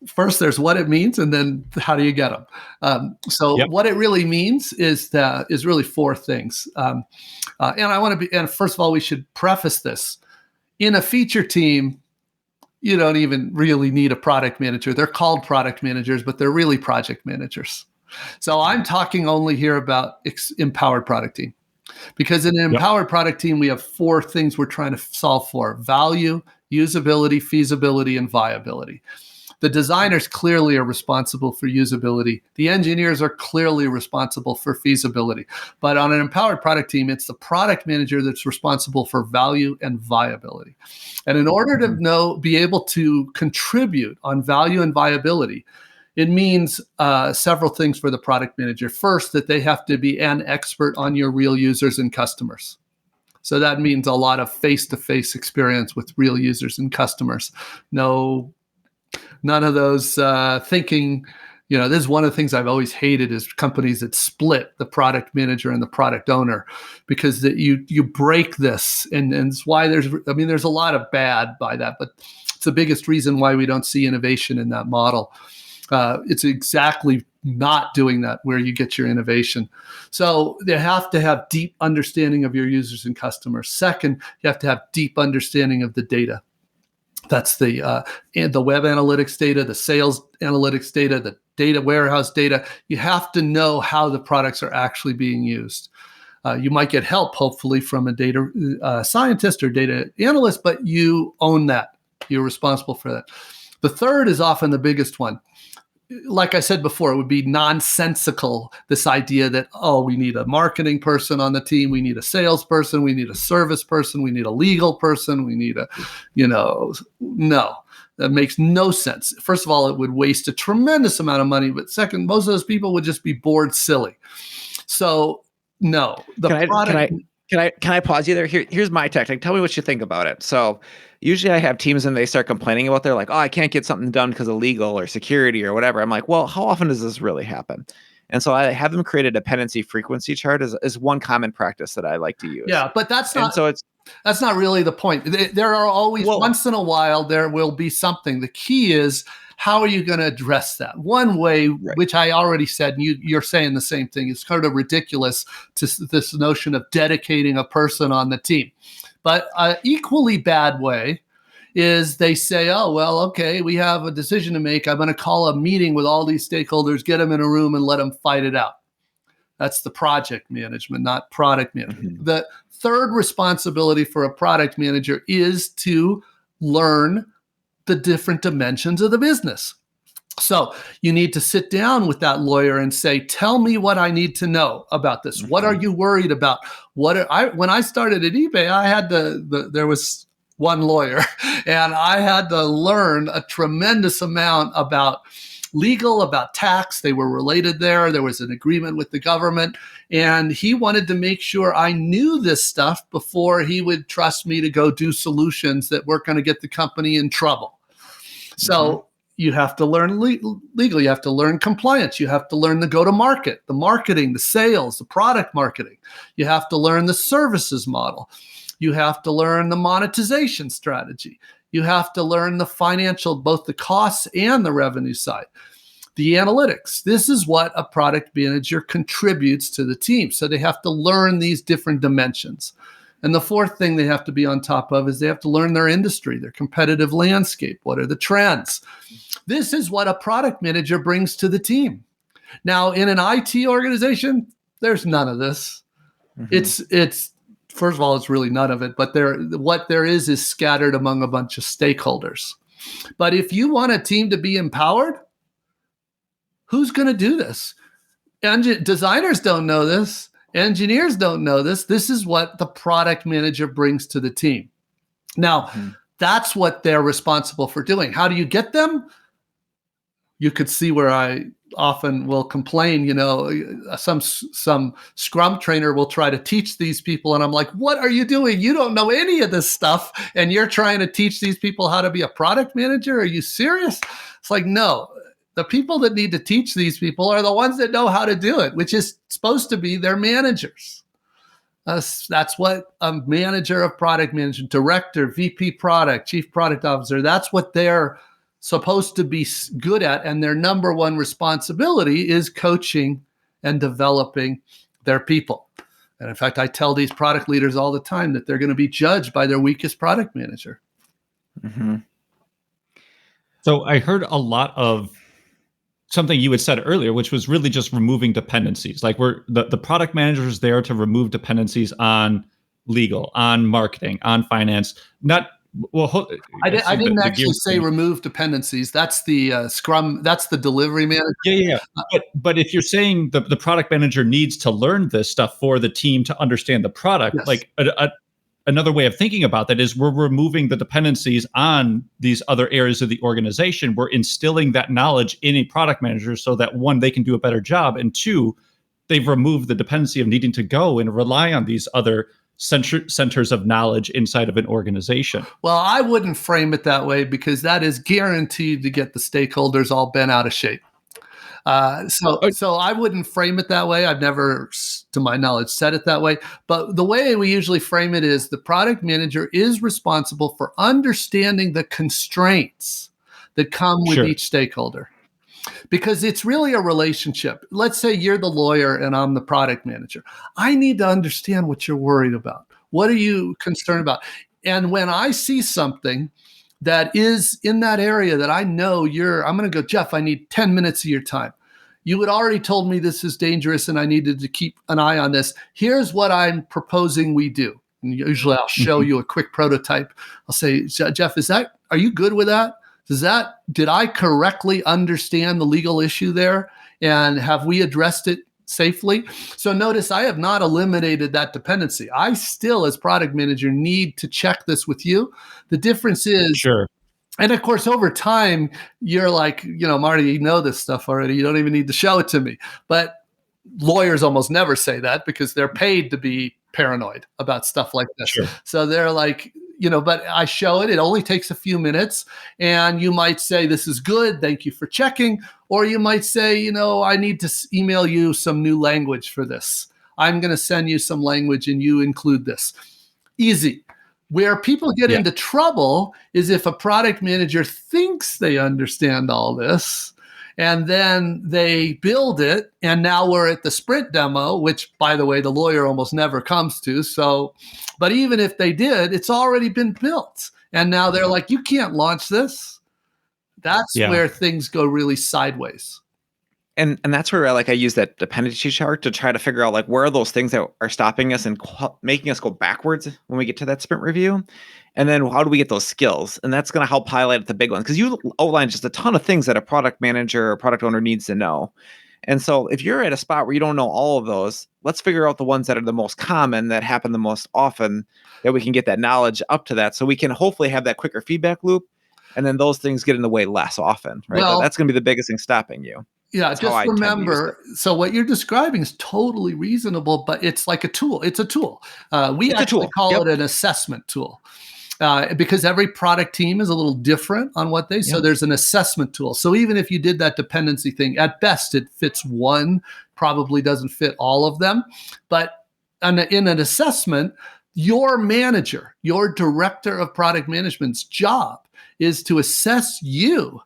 first, there's what it means, and then how do you get them? What it really means is really 4 things. And I want to be. And first of all, we should preface this: in a feature team, you don't even really need a product manager. They're called product managers, but they're really project managers. So I'm talking only here about empowered product team, because in an empowered product team, we have 4 things we're trying to solve for: value, usability, feasibility, and viability. The designers clearly are responsible for usability. The engineers are clearly responsible for feasibility. But on an empowered product team, it's the product manager that's responsible for value and viability. And in order to be able to contribute on value and viability, it means several things for the product manager. First, that they have to be an expert on your real users and customers. So that means a lot of face-to-face experience with real users and customers. None of those thinking, this is one of the things I've always hated is companies that split the product manager and the product owner, because you break this. And it's why there's a lot of bad by that, but it's the biggest reason why we don't see innovation in that model. It's exactly not doing that where you get your innovation. So they have to have deep understanding of your users and customers. Second, you have to have deep understanding of the data. That's the web analytics data, the sales analytics data, the data warehouse data. You have to know how the products are actually being used. You might get help, hopefully, from a data scientist or data analyst, but you own that. You're responsible for that. The third is often the biggest one. Like I said before, it would be nonsensical, this idea that, we need a marketing person on the team, we need a salesperson, we need a service person, we need a legal person, we need no, that makes no sense. First of all, it would waste a tremendous amount of money, but second, most of those people would just be bored silly. So no, Can I pause you there? Here's my tactic. Tell me what you think about it. So usually I have teams and they start complaining about, they're like, I can't get something done because of legal or security or whatever. I'm like, well, how often does this really happen? And so I have them create a dependency frequency chart as one common practice that I like to use. Yeah, but that's not really the point. There are always, once in a while, there will be something. The key is, how are you going to address that? One way, which I already said, and you're saying the same thing, it's kind of ridiculous to this notion of dedicating a person on the team. But an equally bad way is they say, okay, we have a decision to make. I'm going to call a meeting with all these stakeholders, get them in a room and let them fight it out. That's the project management, not product management. Mm-hmm. The third responsibility for a product manager is to learn the different dimensions of the business. So you need to sit down with that lawyer and say, tell me what I need to know about this. What are you worried about? When I started at eBay, I had there was one lawyer and I had to learn a tremendous amount about legal, about tax. They were related there. There was an agreement with the government. And he wanted to make sure I knew this stuff before he would trust me to go do solutions that weren't going to get the company in trouble. So you have to learn legal. You have to learn compliance. You have to learn the go-to-market, the marketing, the sales, the product marketing. You have to learn the services model. You have to learn the monetization strategy. You have to learn the financial, both the costs and the revenue side. The analytics. This is what a product manager contributes to the team. So they have to learn these different dimensions. And the fourth thing they have to be on top of is they have to learn their industry, their competitive landscape. What are the trends? This is what a product manager brings to the team. Now, in an IT organization, there's none of this. It's first of all, it's really none of it, but what there is scattered among a bunch of stakeholders. But if you want a team to be empowered, who's going to do this? Designers don't know this. Engineers don't know this. This is what the product manager brings to the team. Now, that's what they're responsible for doing. How do you get them? You could see where I often will complain, some Scrum trainer will try to teach these people. And I'm like, what are you doing? You don't know any of this stuff. And you're trying to teach these people how to be a product manager. Are you serious? It's like, no. The people that need to teach these people are the ones that know how to do it, which is supposed to be their managers. That's what a manager of product management, director, VP product, chief product officer, that's what they're supposed to be good at. And their number one responsibility is coaching and developing their people. And in fact, I tell these product leaders all the time that they're going to be judged by their weakest product manager. So I heard a lot of something you had said earlier, which was really just removing dependencies. Like the product manager is there to remove dependencies on legal, on marketing, on finance. I didn't actually say remove dependencies. That's the Scrum. That's the delivery manager. Yeah. But if you're saying the product manager needs to learn this stuff for the team to understand the product, yes. Like another way of thinking about that is we're removing the dependencies on these other areas of the organization. We're instilling that knowledge in a product manager so that one, they can do a better job. And two, they've removed the dependency of needing to go and rely on these other centers of knowledge inside of an organization. Well, I wouldn't frame it that way because that is guaranteed to get the stakeholders all bent out of shape. So I wouldn't frame it that way. I've never, to my knowledge, said it that way. But the way we usually frame it is the product manager is responsible for understanding the constraints that come with each stakeholder. Because it's really a relationship. Let's say you're the lawyer and I'm the product manager. I need to understand what you're worried about. What are you concerned about? And when I see something that is in that area that I know I'm going to go, Jeff, I need 10 minutes of your time. You had already told me this is dangerous and I needed to keep an eye on this. Here's what I'm proposing we do. And usually I'll show you a quick prototype. I'll say, Jeff, are you good with that? Did I correctly understand the legal issue there? And have we addressed it safely? So notice I have not eliminated that dependency. I still, as product manager, need to check this with you. The difference is, sure. And of course, over time, you're like, Marty, you know this stuff already. You don't even need to show it to me. But lawyers almost never say that because they're paid to be paranoid about stuff like this. Sure. So they're like, but I show it. It only takes a few minutes. And you might say, this is good. Thank you for checking. Or you might say, I need to email you some new language for this. I'm going to send you some language and you include this. Easy. Where people get into trouble is if a product manager thinks they understand all this and then they build it. And now we're at the sprint demo, which, by the way, the lawyer almost never comes to. So, but even if they did, it's already been built. And now they're like, you can't launch this. That's where things go really sideways. And that's where I use that dependency chart to try to figure out where are those things that are stopping us and making us go backwards when we get to that sprint review. And then how do we get those skills? And that's going to help highlight the big ones, because you outlined just a ton of things that a product manager or product owner needs to know. And so if you're at a spot where you don't know all of those, let's figure out the ones that are the most common, that happen the most often, that we can get that knowledge up to that, so we can hopefully have that quicker feedback loop. And then those things get in the way less often, right? Well, That's going to be the biggest thing stopping you. Yeah, That's how just I tend to use remember, so what you're describing is totally reasonable, but it's like a tool. It's a tool. We actually call it an assessment tool, because every product team is a little different on what they, so there's an assessment tool. So even if you did that dependency thing, at best it fits one, probably doesn't fit all of them. But in an assessment, your manager, your director of product management's job is to assess you,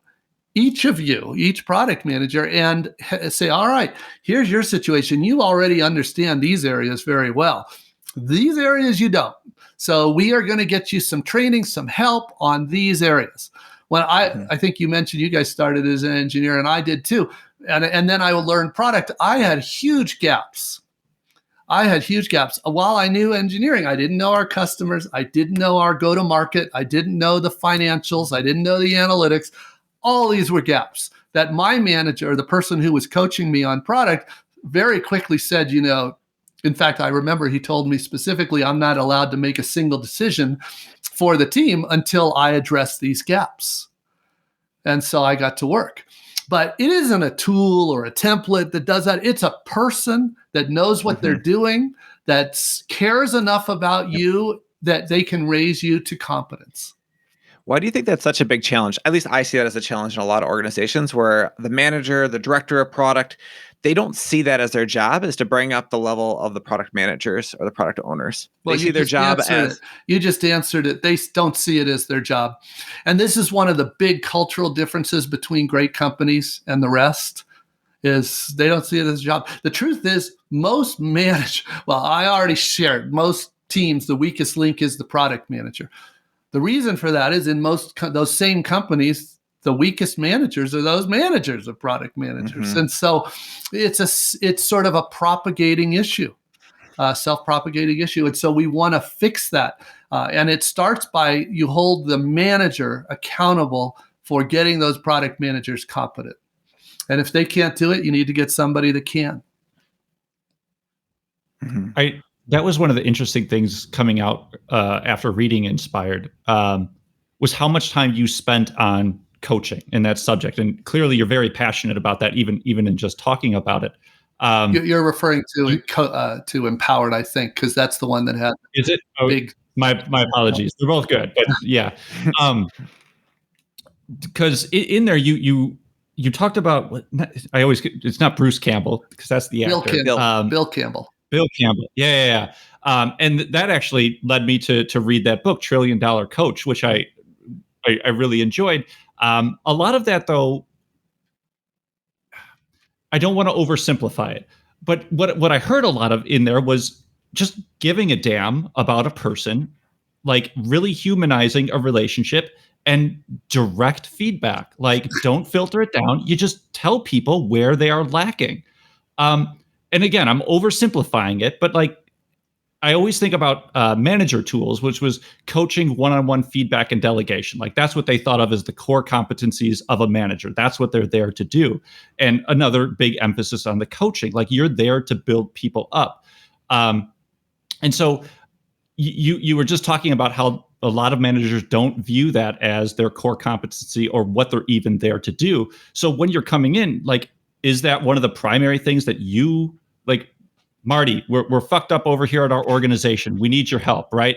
each product manager, and say, all right, here's your situation. You already understand these areas very well. These areas you don't. So we are going to get you some training, some help on these areas. When I think you mentioned you guys started as an engineer, and I did too. And then I learned product. I had huge gaps. While I knew engineering, I didn't know our customers. I didn't know our go-to-market. I didn't know the financials. I didn't know the analytics. All these were gaps that my manager, or the person who was coaching me on product, very quickly said, in fact, I remember he told me specifically, I'm not allowed to make a single decision for the team until I address these gaps. And so I got to work. But it isn't a tool or a template that does that. It's a person that knows what they're doing, that cares enough about you that they can raise you to competence. Why do you think that's such a big challenge? At least I see that as a challenge in a lot of organizations, where the manager, the director of product, they don't see that as their job, is to bring up the level of the product managers or the product owners. They see their job as... You just answered it. They don't see it as their job. And this is one of the big cultural differences between great companies and the rest, is they don't see it as a job. The truth is, I already shared, most teams, the weakest link is the product manager. The reason for that is in most those same companies, the weakest managers are those managers of product managers. And so it's sort of a propagating issue, self-propagating issue. And so we want to fix that. And it starts by you hold the manager accountable for getting those product managers competent. And if they can't do it, you need to get somebody that can. That was one of the interesting things coming out after reading Inspired, was how much time you spent on coaching in that subject. And clearly you're very passionate about that, even in just talking about it. You're referring to Empowered, I think, because that's the one that had is it? Big. My apologies. They're both good, but yeah. Because in there you talked about, it's not Bruce Campbell, because that's the actor. Bill Campbell. Bill Campbell. Yeah. And that actually led me to read that book, $1 Trillion Coach, which I really enjoyed. A lot of that, though, I don't want to oversimplify it, but what I heard a lot of in there was just giving a damn about a person, like really humanizing a relationship, and direct feedback. Like, don't filter it down. You just tell people where they are lacking. And again, I'm oversimplifying it, but I always think about manager tools, which was coaching, one-on-one feedback, and delegation. Like, that's what they thought of as the core competencies of a manager. That's what they're there to do. And another big emphasis on the coaching, like you're there to build people up. And so you were just talking about how a lot of managers don't view that as their core competency or what they're even there to do. So when you're coming in, is that one of the primary things that you like, Marty, we're fucked up over here at our organization. We need your help, right?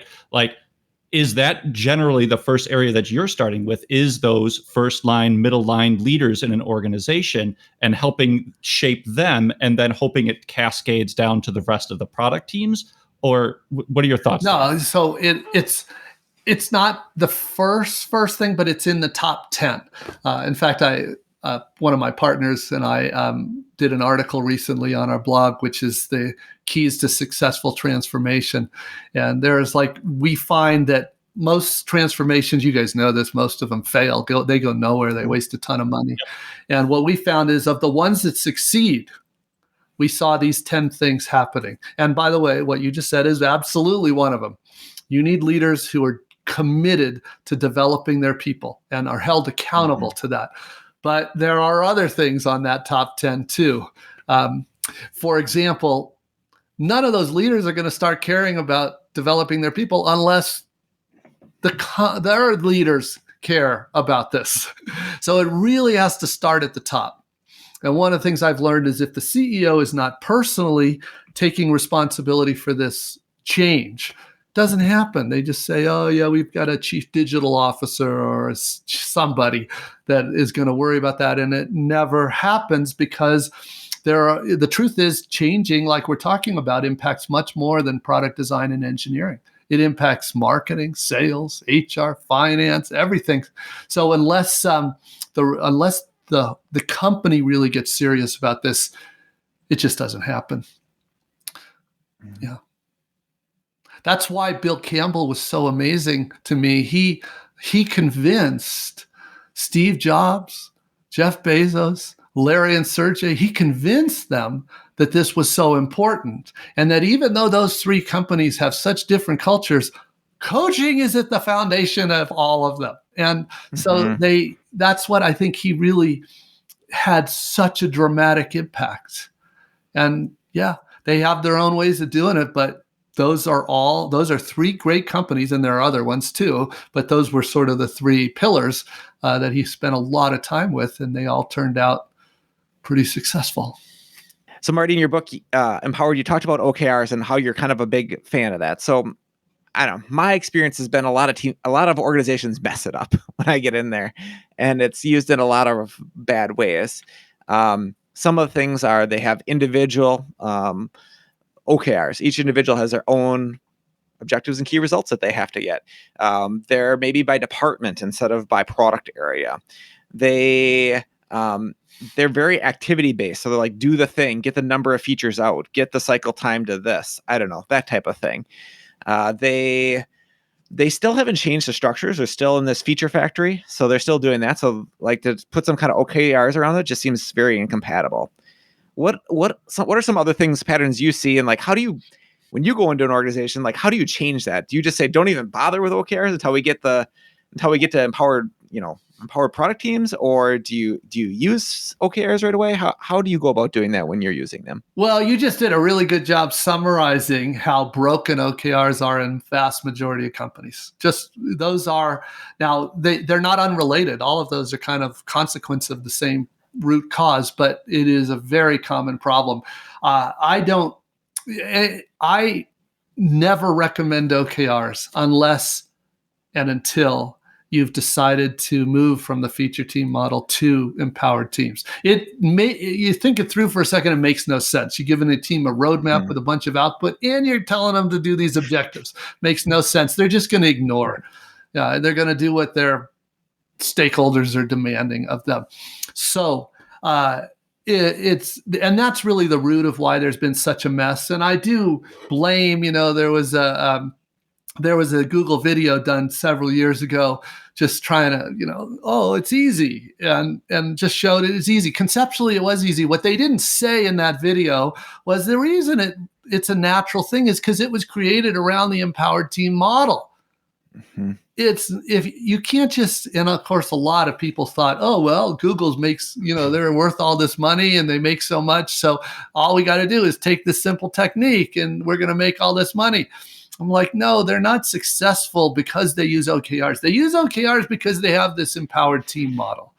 Is that generally the first area that you're starting with, is those first line, middle line leaders in an organization, and helping shape them, and then hoping it cascades down to the rest of the product teams? Or what are your thoughts? No, so it's not the first thing, but it's in the top 10. In fact, one of my partners and I did an article recently on our blog, which is the keys to successful transformation. And there's we find that most transformations, you guys know this, most of them fail. They go nowhere. They waste a ton of money. And what we found is of the ones that succeed, we saw these 10 things happening. And by the way, what you just said is absolutely one of them. You need leaders who are committed to developing their people and are held accountable to that. But there are other things on that top 10 too. For example, none of those leaders are going to start caring about developing their people unless their leaders care about this. So it really has to start at the top. And one of the things I've learned is if the CEO is not personally taking responsibility for this change, it doesn't happen. They just say, oh, yeah, we've got a chief digital officer or somebody that is going to worry about that. And it never happens because the truth is changing, like we're talking about, impacts much more than product design and engineering. It impacts marketing, sales, HR, finance, everything. So unless the company really gets serious about this, it just doesn't happen. Yeah. That's why Bill Campbell was so amazing to me. He convinced Steve Jobs, Jeff Bezos, Larry and Sergey, he convinced them that this was so important. And that even though those three companies have such different cultures, coaching is at the foundation of all of them. And so that's what I think he really had such a dramatic impact. And yeah, they have their own ways of doing it, but those are three great companies, and there are other ones too, but those were sort of the three pillars that he spent a lot of time with, and they all turned out pretty succful. So Marty, in your book, Empowered, you talked about OKRs and how you're kind of a big fan of that. So I don't know, my experience has been a lot of organizations mess it up when I get in there, and it's used in a lot of bad ways. Some of the things are they have individual OKRs. Each individual has their own objectives and key results that they have to get. They're maybe by department instead of by product area. They're very activity based. So they're like, do the thing, get the number of features out, get the cycle time to this. I don't know, that type of thing. They still haven't changed the structures. They're still in this feature factory. So they're still doing that. So like to put some kind of OKRs around it just seems very incompatible. What are some other patterns you see? And like, when you go into an organization, like, how do you change that? Do you just say, don't even bother with OKRs until we get to empowered product teams? Or do you use OKRs right away? How do you go about doing that when you're using them? Well, you just did a really good job summarizing how broken OKRs are in vast majority of companies. Just those are, now they're not unrelated. All of those are kind of consequence of the same root cause, but it is a very common problem. I never recommend OKRs unless and until you've decided to move from the feature team model to empowered teams. You think it through for a second, it makes no sense. You're giving a team a roadmap with a bunch of output, and you're telling them to do these objectives. Makes no sense. They're just going to ignore it. They're going to do what their stakeholders are demanding of them. So and that's really the root of why there's been such a mess. And I do blame, there was a Google video done several years ago, just trying to, oh, it's easy, and just showed it's easy. Conceptually, it was easy. What they didn't say in that video was the reason it's a natural thing is because it was created around the empowered team model. Mm-hmm. If you can't just, and of course, a lot of people thought, oh, well, Google's makes, they're worth all this money and they make so much. So all we got to do is take this simple technique and we're going to make all this money. I'm like, no, they're not successful because they use OKRs. They use OKRs because they have this empowered team model.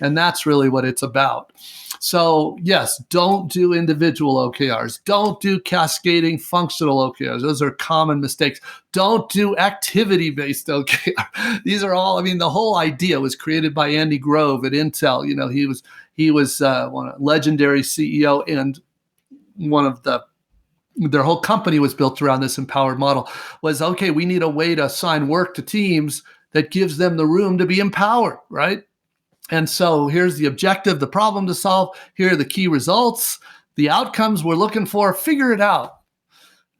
And that's really what it's about. So yes, don't do individual OKRs. Don't do cascading functional OKRs. Those are common mistakes. Don't do activity-based OKR. These are all, the whole idea was created by Andy Grove at Intel. He was one legendary CEO, and their whole company was built around this empowered model. Was, okay, we need a way to assign work to teams that gives them the room to be empowered, right? And so here's the objective, the problem to solve. Here are the key results, the outcomes we're looking for. Figure it out.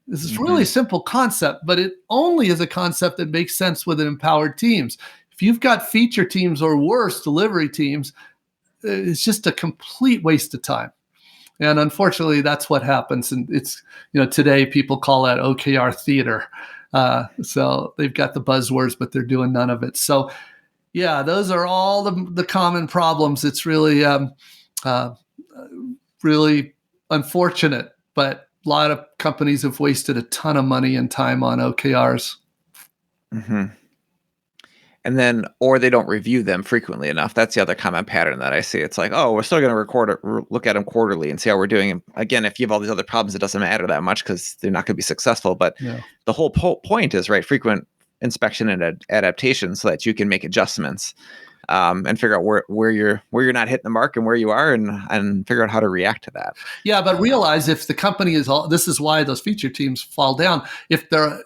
This is really simple concept, but it only is a concept that makes sense with empowered teams. If you've got feature teams or worse, delivery teams, it's just a complete waste of time. And unfortunately, that's what happens. And it's, today people call that OKR theater. So they've got the buzzwords, but they're doing none of it. So yeah, those are all the common problems. It's really, really unfortunate, but a lot of companies have wasted a ton of money and time on OKRs. And then, or they don't review them frequently enough. That's the other common pattern that I see. It's like, oh, we're still going to look at them quarterly and see how we're doing. And again, if you have all these other problems, it doesn't matter that much because they're not going to be successful. But the whole point is, right, frequent inspection and adaptation so that you can make adjustments and figure out where you're not hitting the mark and where you are, and figure out how to react to that. Yeah, but realize if the company this is why those feature teams fall down. If they're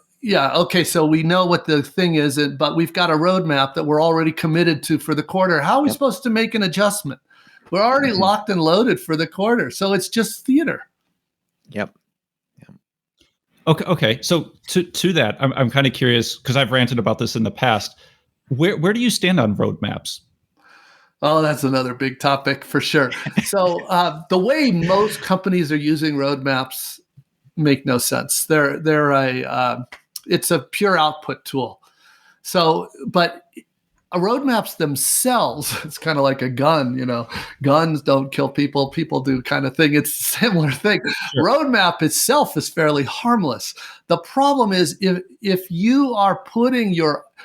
so we know what the thing is, but we've got a roadmap that we're already committed to for the quarter. How are we supposed to make an adjustment? We're already locked and loaded for the quarter. So it's just theater. Yep. Okay. So to that, I'm kind of curious because I've ranted about this in the past. Where do you stand on roadmaps? Oh, that's another big topic for sure. So the way most companies are using roadmaps make no sense. It's a pure output tool. So, but roadmaps themselves, it's kind of like a gun, guns don't kill people, people do kind of thing. It's a similar thing. Sure. Roadmap itself is fairly harmless. The problem is if you are putting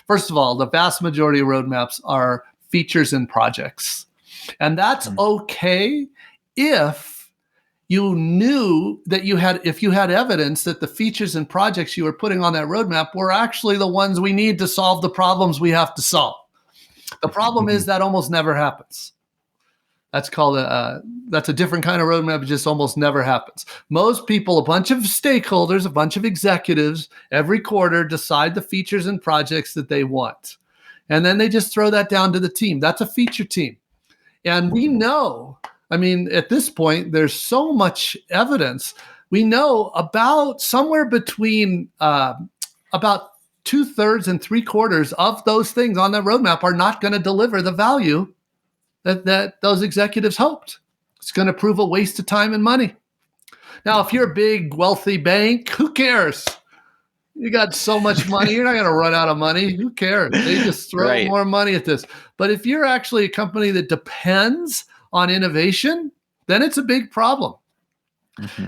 first of all, the vast majority of roadmaps are features and projects. And that's okay if you knew that if you had evidence that the features and projects you were putting on that roadmap were actually the ones we need to solve the problems we have to solve. The problem is that almost never happens. That's called that's a different kind of roadmap. It just almost never happens. Most people, a bunch of stakeholders, a bunch of executives, every quarter decide the features and projects that they want. And then they just throw that down to the team. That's a feature team. And we know, at this point, there's so much evidence. We know about somewhere between about 2/3 and 3/4 of those things on the roadmap are not going to deliver the value that those executives hoped. It's going to prove a waste of time and money. Now, if you're a big, wealthy bank, who cares? You got so much money, you're not going to run out of money. Who cares? They just throw more money at this. But if you're actually a company that depends on innovation, then it's a big problem.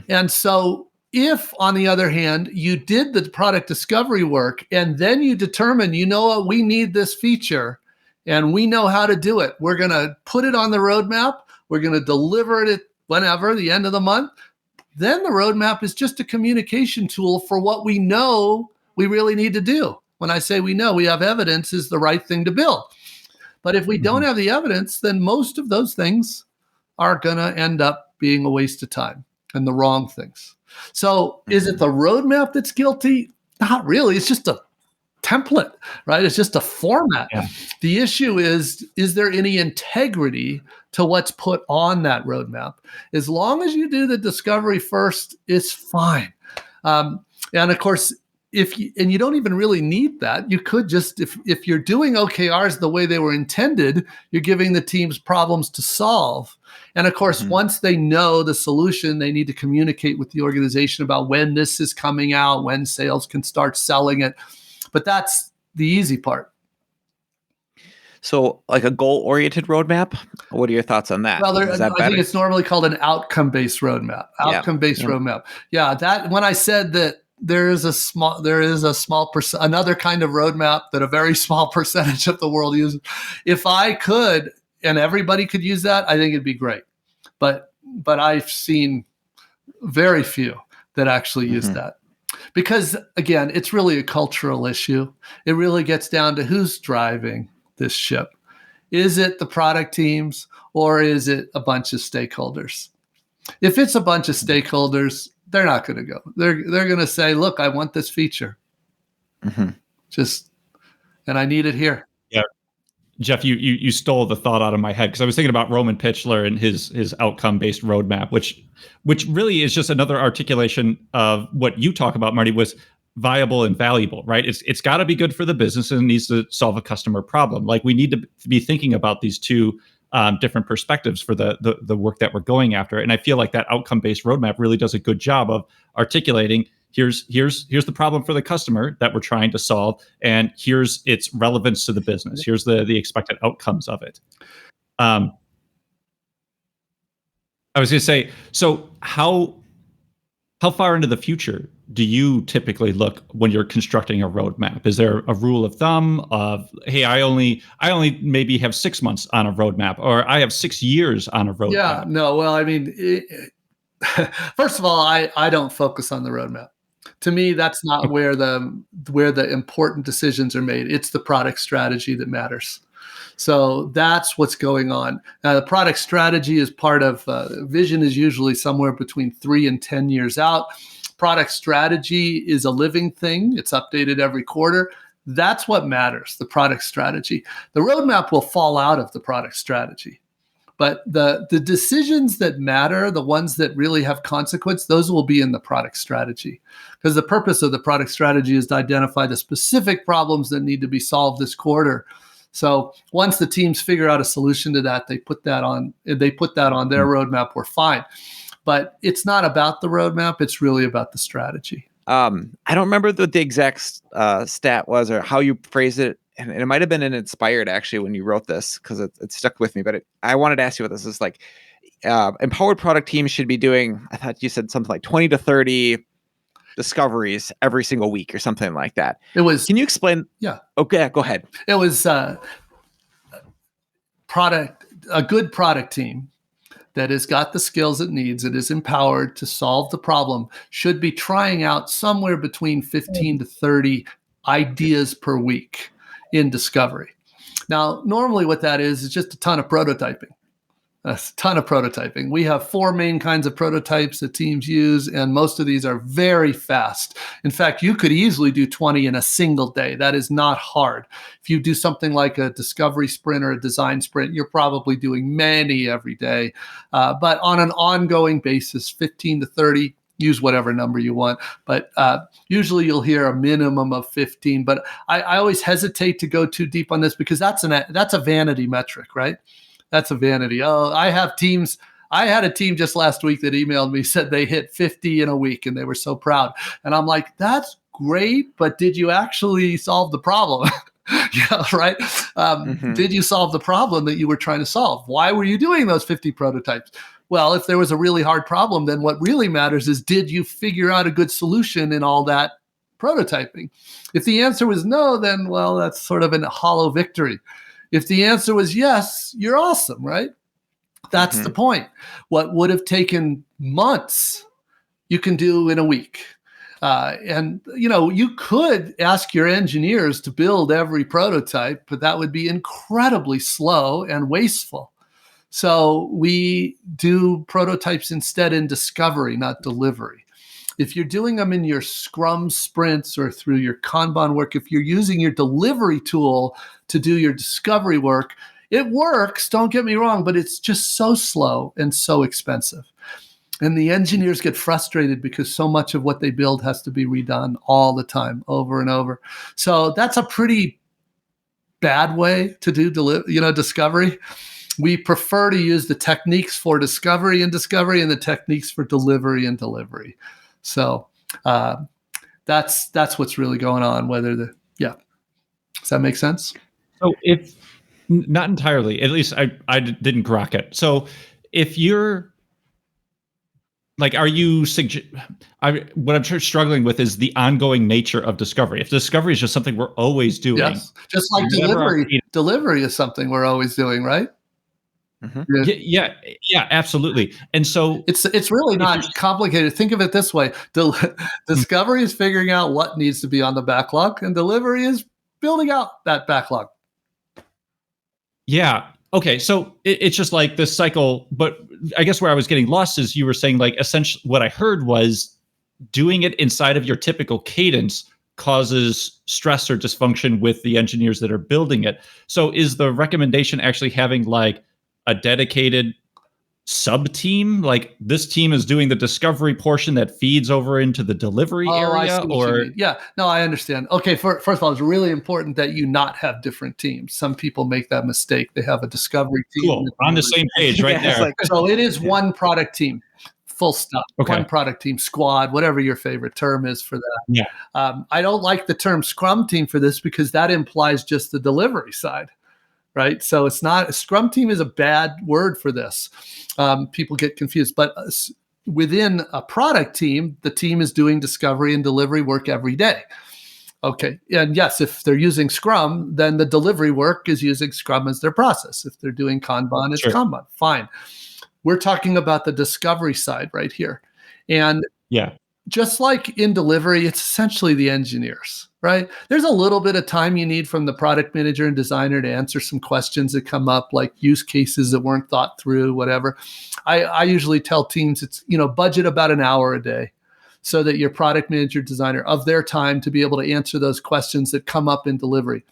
And so if, on the other hand, you did the product discovery work and then you determine, what, we need this feature and we know how to do it. We're going to put it on the roadmap. We're going to deliver it at whenever, the end of the month. Then the roadmap is just a communication tool for what we know we really need to do. When I say we know, we have evidence is the right thing to build. But if we don't have the evidence, then most of those things are going to end up being a waste of time and the wrong things. So is it the roadmap that's guilty? Not really. It's just a template, right? It's just a format. Yeah. The issue is there any integrity to what's put on that roadmap? As long as you do the discovery first, it's fine. And of course, you don't even really need that. You could just, if you're doing OKRs the way they were intended, you're giving the teams problems to solve. And of course, once they know the solution, they need to communicate with the organization about when this is coming out, when sales can start selling it. But that's the easy part. So like a goal-oriented roadmap, what are your thoughts on that? Well, I think it's normally called an outcome-based roadmap. Outcome-based roadmap. Yeah, that when I said that there is a small another kind of roadmap that a very small percentage of the world uses. If I could and everybody could use that, I think it'd be great. But I've seen very few that actually use that. Because again, it's really a cultural issue. It really gets down to who's driving this ship. Is it the product teams or is it a bunch of stakeholders? If it's a bunch of stakeholders, they're not going to go. They're going to say, look, I want this feature. And I need it here. Jeff, you stole the thought out of my head, because I was thinking about Roman Pichler and his outcome-based roadmap, which really is just another articulation of what you talk about, Marty, was viable and valuable, right? It's got to be good for the business and it needs to solve a customer problem. Like, we need to be thinking about these two different perspectives for the work that we're going after. And I feel like that outcome-based roadmap really does a good job of articulating, here's the problem for the customer that we're trying to solve, and here's its relevance to the business. Here's the expected outcomes of it. I was going to say, so how far into the future do you typically look when you're constructing a roadmap? Is there a rule of thumb of, hey, I only maybe have 6 months on a roadmap, or I have 6 years on a roadmap? Yeah, no, well, I mean, first of all, I don't focus on the roadmap. To me, that's not where the important decisions are made. It's the product strategy that matters. So that's what's going on. Now, the product strategy is part of vision is usually somewhere between 3 and 10 years out. Product strategy is a living thing. It's updated every quarter. That's what matters, the product strategy. The roadmap will fall out of the product strategy. But the decisions that matter, the ones that really have consequence, those will be in the product strategy. Because the purpose of the product strategy is to identify the specific problems that need to be solved this quarter. So once the teams figure out a solution to that, they put that on their roadmap, we're fine. But it's not about the roadmap, it's really about the strategy. I don't remember what the exact stat was or how you phrased it. And it might have been in Inspired, actually, when you wrote this, because it stuck with me. But I wanted to ask you what this is like. Empowered product teams should be doing, I thought you said something like 20 to 30 discoveries every single week or something like that. Can you explain? Yeah. Okay, go ahead. It was a good product team that has got the skills it needs, it is empowered to solve the problem, should be trying out somewhere between 15 to 30 ideas per week in discovery. Now, normally what that is just a ton of prototyping. A ton of prototyping. We have 4 main kinds of prototypes that teams use, and most of these are very fast. In fact, you could easily do 20 in a single day. That is not hard. If you do something like a discovery sprint or a design sprint, you're probably doing many every day. But on an ongoing basis, 15 to 30, use whatever number you want. But usually you'll hear a minimum of 15. But I always hesitate to go too deep on this, because that's a vanity metric, right? That's a vanity. Oh, I had a team just last week that emailed me, said they hit 50 in a week and they were so proud. And I'm like, that's great, but did you actually solve the problem? Yeah, right. Did you solve the problem that you were trying to solve? Why were you doing those 50 prototypes? Well, if there was a really hard problem, then what really matters is, did you figure out a good solution in all that prototyping? If the answer was no, then, well, that's sort of a hollow victory. If the answer was yes, you're awesome, right? That's the point. What would have taken months, you can do in a week. And you could ask your engineers to build every prototype, but that would be incredibly slow and wasteful. So we do prototypes instead in discovery, not delivery. If you're doing them in your Scrum sprints or through your Kanban work, if you're using your delivery tool to do your discovery work, it works, don't get me wrong, but it's just so slow and so expensive. And the engineers get frustrated because so much of what they build has to be redone all the time, over and over. So that's a pretty bad way to do discovery. We prefer to use the techniques for discovery and the techniques for delivery and delivery. So that's what's really going on. Does that make sense? So if not entirely, at least I didn't grok it. So if you're like, are you what I'm struggling with is the ongoing nature of discovery. If discovery is just something we're always doing, yes, just like delivery is something we're always doing, right? Mm-hmm. Yeah, absolutely. And so it's really not complicated. Think of it this way: discovery is figuring out what needs to be on the backlog, and delivery is building out that backlog. Yeah. Okay. So it's just like this cycle. But I guess where I was getting lost is you were saying, like, essentially what I heard was doing it inside of your typical cadence causes stress or dysfunction with the engineers that are building it. So is the recommendation actually having like a dedicated sub team? Like this team is doing the discovery portion that feeds over into the delivery area? I see what you mean. Yeah, no, I understand. Okay, first of all, it's really important that you not have different teams. Some people make that mistake. They have a discovery team. Cool. On the same page right there. So it is one product team. Full stop. Okay. One product team, squad, whatever your favorite term is for that. Yeah. I don't like the term Scrum team for this because that implies just the delivery side, right? So it's not, a Scrum team is a bad word for this. People get confused. But within a product team, the team is doing discovery and delivery work every day. Okay. And yes, if they're using Scrum, then the delivery work is using Scrum as their process. If they're doing Kanban, it's Kanban. Fine. We're talking about the discovery side right here. And just like in delivery, it's essentially the engineers, right? There's a little bit of time you need from the product manager and designer to answer some questions that come up, like use cases that weren't thought through, whatever. I usually tell teams it's, budget about an hour a day so that your product manager, designer of their time to be able to answer those questions that come up in delivery.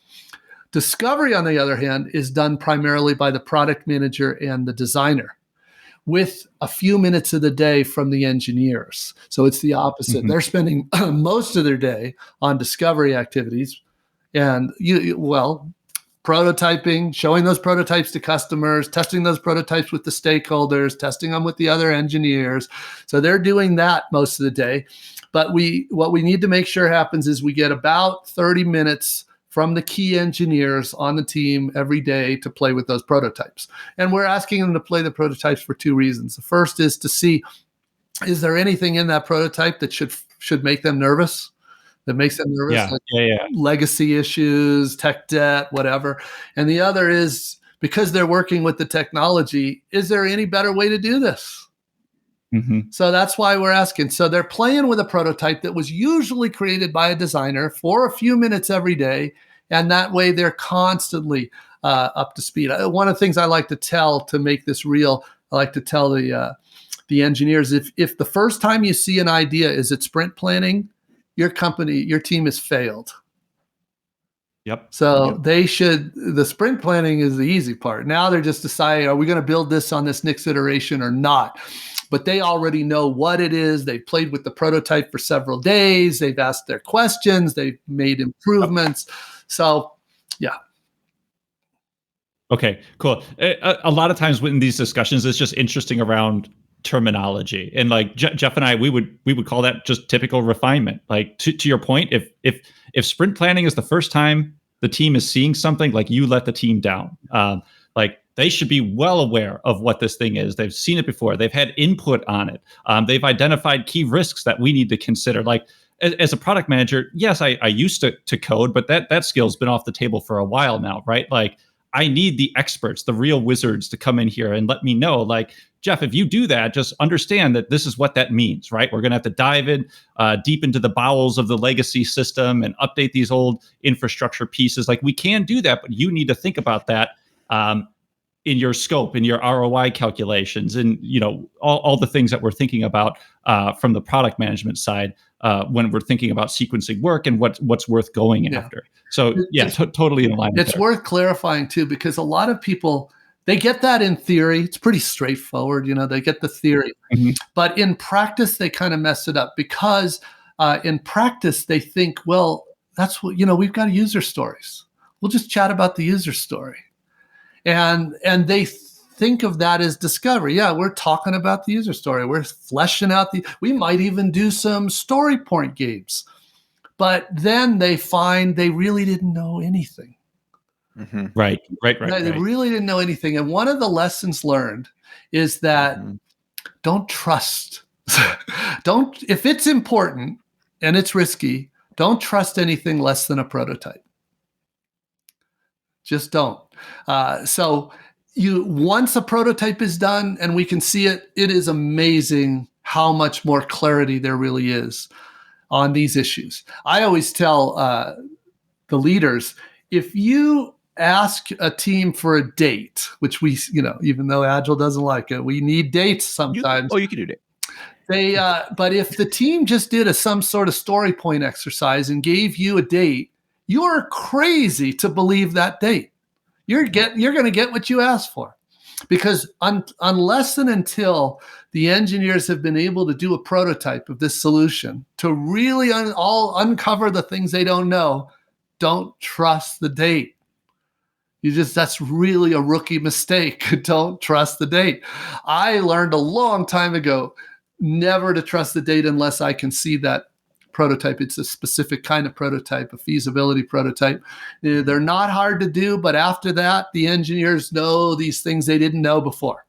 Discovery, on the other hand, is done primarily by the product manager and the designer, with a few minutes of the day from the engineers. So it's the opposite. Mm-hmm. They're spending most of their day on discovery activities and prototyping, showing those prototypes to customers, testing those prototypes with the stakeholders, testing them with the other engineers. So they're doing that most of the day. But what we need to make sure happens is we get about 30 minutes from the key engineers on the team every day to play with those prototypes. And we're asking them to play the prototypes for two reasons. The first is to see, is there anything in that prototype that should make them nervous? That makes them nervous? Legacy issues, tech debt, whatever. And the other is, because they're working with the technology, is there any better way to do this? Mm-hmm. So that's why we're asking. So they're playing with a prototype that was usually created by a designer for a few minutes every day. And that way they're constantly up to speed. One of the things I like to tell to make this real, I like to tell the engineers, if the first time you see an idea is at sprint planning, your team has failed. Yep. So the sprint planning is the easy part. Now they're just deciding, are we going to build this on this next iteration or not? But they already know what it is. They've played with the prototype for several days. They've asked their questions. They've made improvements. So, yeah. Okay, cool. A lot of times in these discussions, it's just interesting around terminology. And like Jeff and I, we would call that just typical refinement. Like to your point, if sprint planning is the first time the team is seeing something, like you let the team down. Like they should be well aware of what this thing is. They've seen it before. They've had input on it. They've identified key risks that we need to consider. Like as a product manager, yes, I used to code, but that skill's been off the table for a while now, right? Like I need the experts, the real wizards to come in here and let me know, like, Jeff, if you do that, just understand that this is what that means, right? We're going to have to dive in deep into the bowels of the legacy system and update these old infrastructure pieces. Like we can do that, but you need to think about that in your scope, in your ROI calculations, and all the things that we're thinking about from the product management side when we're thinking about sequencing work and what's worth going after. So totally in alignment. It's worth clarifying too, because a lot of people, they get that in theory. It's pretty straightforward. They get the theory, but in practice, they kind of mess it up because in practice, they think, well, that's what, we've got user stories. We'll just chat about the user story. And they think of that as discovery. Yeah, we're talking about the user story. We're fleshing out we might even do some story point games. But then they find they really didn't know anything. Mm-hmm. Right. They really didn't know anything. And one of the lessons learned is that don't trust. If it's important and it's risky, don't trust anything less than a prototype. Just don't. So once a prototype is done and we can see it, it is amazing how much more clarity there really is on these issues. I always tell the leaders, if you ask a team for a date, which we, even though Agile doesn't like it, we need dates sometimes. You can do date. But if the team just did some sort of story point exercise and gave you a date, you're crazy to believe that date. You're going to get what you asked for, because unless and until the engineers have been able to do a prototype of this solution to really uncover the things they don't know, don't trust the date. That's really a rookie mistake. Don't trust the date. I learned a long time ago never to trust the date unless I can see that prototype. It's a specific kind of prototype, a feasibility prototype. They're not hard to do, but after that, the engineers know these things they didn't know before.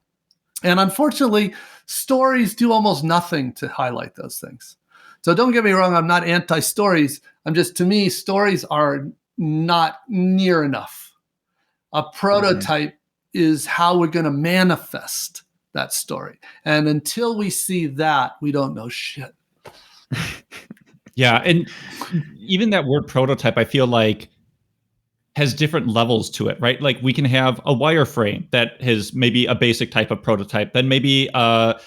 And unfortunately, stories do almost nothing to highlight those things. So don't get me wrong, I'm not anti-stories. To me, stories are not near enough. A prototype is how we're going to manifest that story. And until we see that, we don't know shit. Yeah. And even that word prototype, I feel like has different levels to it, right? Like we can have a wireframe that has maybe a basic type of prototype, then maybe a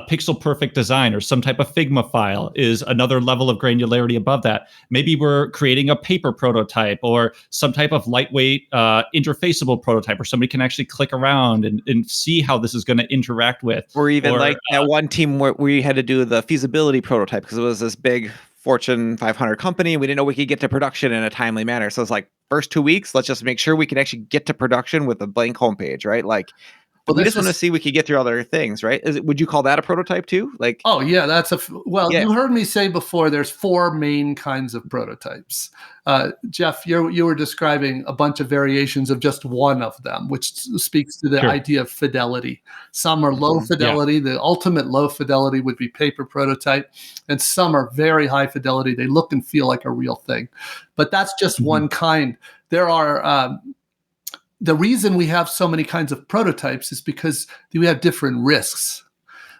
pixel perfect design or some type of Figma file is another level of granularity above that. Maybe we're creating a paper prototype or some type of lightweight interfaceable prototype where somebody can actually click around and see how this is going to interact with. Or even that one team where we had to do the feasibility prototype because it was this big Fortune 500 company. We didn't know we could get to production in a timely manner. So it's like, first 2 weeks, let's just make sure we can actually get to production with a blank homepage, right? Like, but we just want to see we could get through other things, right? Would you call that a prototype too? Like, oh yeah, you heard me say before. There's 4 main kinds of prototypes. Jeff, you were describing a bunch of variations of just one of them, which speaks to the idea of fidelity. Some are low fidelity. Yeah. The ultimate low fidelity would be paper prototype, and some are very high fidelity. They look and feel like a real thing, but that's just one kind. There are. The reason we have so many kinds of prototypes is because we have different risks.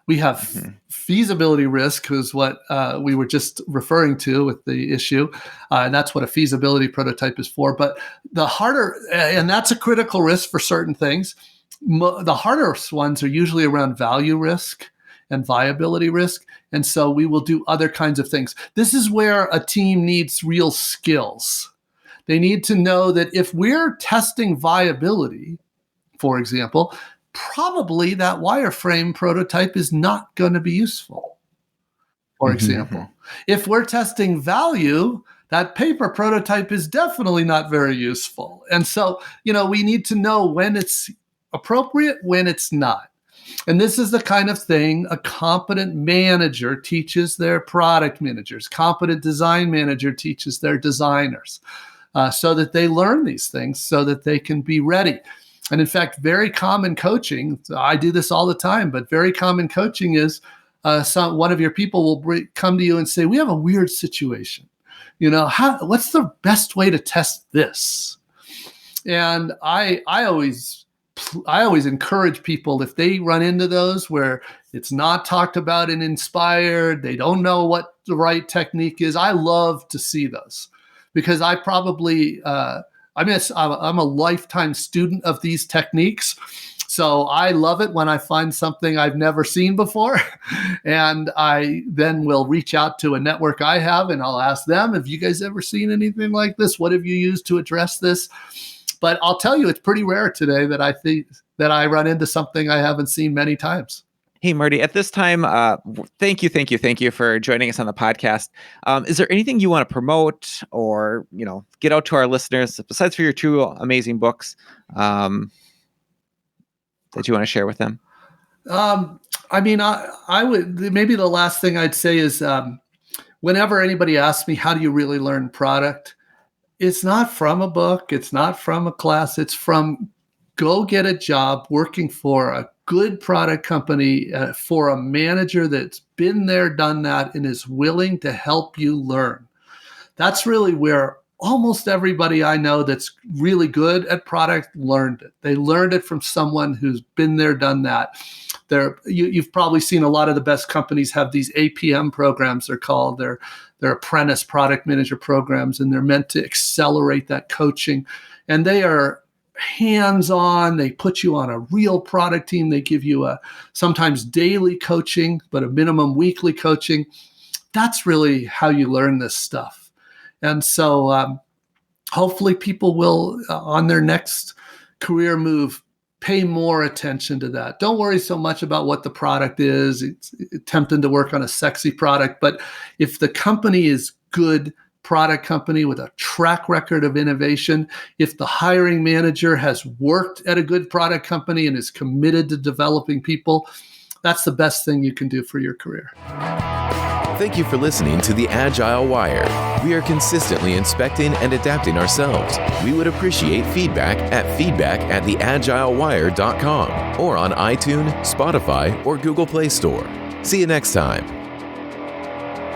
We have feasibility risk, is what we were just referring to with the issue. And that's what a feasibility prototype is for. But the harder, and that's a critical risk for certain things. The harder ones are usually around value risk and viability risk. And so we will do other kinds of things. This is where a team needs real skills. They need to know that if we're testing viability, for example, probably that wireframe prototype is not going to be useful, for example. If we're testing value, that paper prototype is definitely not very useful. And so, we need to know when it's appropriate, when it's not. And this is the kind of thing a competent manager teaches their product managers. Competent design manager teaches their designers. So that they learn these things so that they can be ready. And in fact, very common coaching, I do this all the time, but very common coaching is one of your people will come to you and say, we have a weird situation. What's the best way to test this? And I always encourage people, if they run into those where it's not talked about in Inspired, they don't know what the right technique is, I love to see those. Because I probably, I'm a lifetime student of these techniques. So I love it when I find something I've never seen before. And I then will reach out to a network I have and I'll ask them, have you guys ever seen anything like this? What have you used to address this? But I'll tell you, it's pretty rare today that I think that I run into something I haven't seen many times. Hey, Marty, at this time, thank you for joining us on the podcast. Is there anything you want to promote or, get out to our listeners besides for your 2 amazing books that you want to share with them? I would, maybe the last thing I'd say is whenever anybody asks me, how do you really learn product? It's not from a book. It's not from a class. It's from go get a job working for a good product company for a manager that's been there, done that, and is willing to help you learn. That's really where almost everybody I know that's really good at product learned it. They learned it from someone who's been there, done that. You've probably seen a lot of the best companies have these APM programs, they're called. They're apprentice product manager programs, and they're meant to accelerate that coaching. And they are hands-on. They put you on a real product team. They give you a sometimes daily coaching, but a minimum weekly coaching. That's really how you learn this stuff. And so hopefully people will, on their next career move, pay more attention to that. Don't worry so much about what the product is. It's tempting to work on a sexy product, but if the company is good product company with a track record of innovation, if the hiring manager has worked at a good product company and is committed to developing people, that's the best thing you can do for your career. Thank you for listening to the Agile Wire. We are consistently inspecting and adapting ourselves. We would appreciate feedback at feedback@theagilewire.com or on iTunes, Spotify, or Google Play Store. See you next time.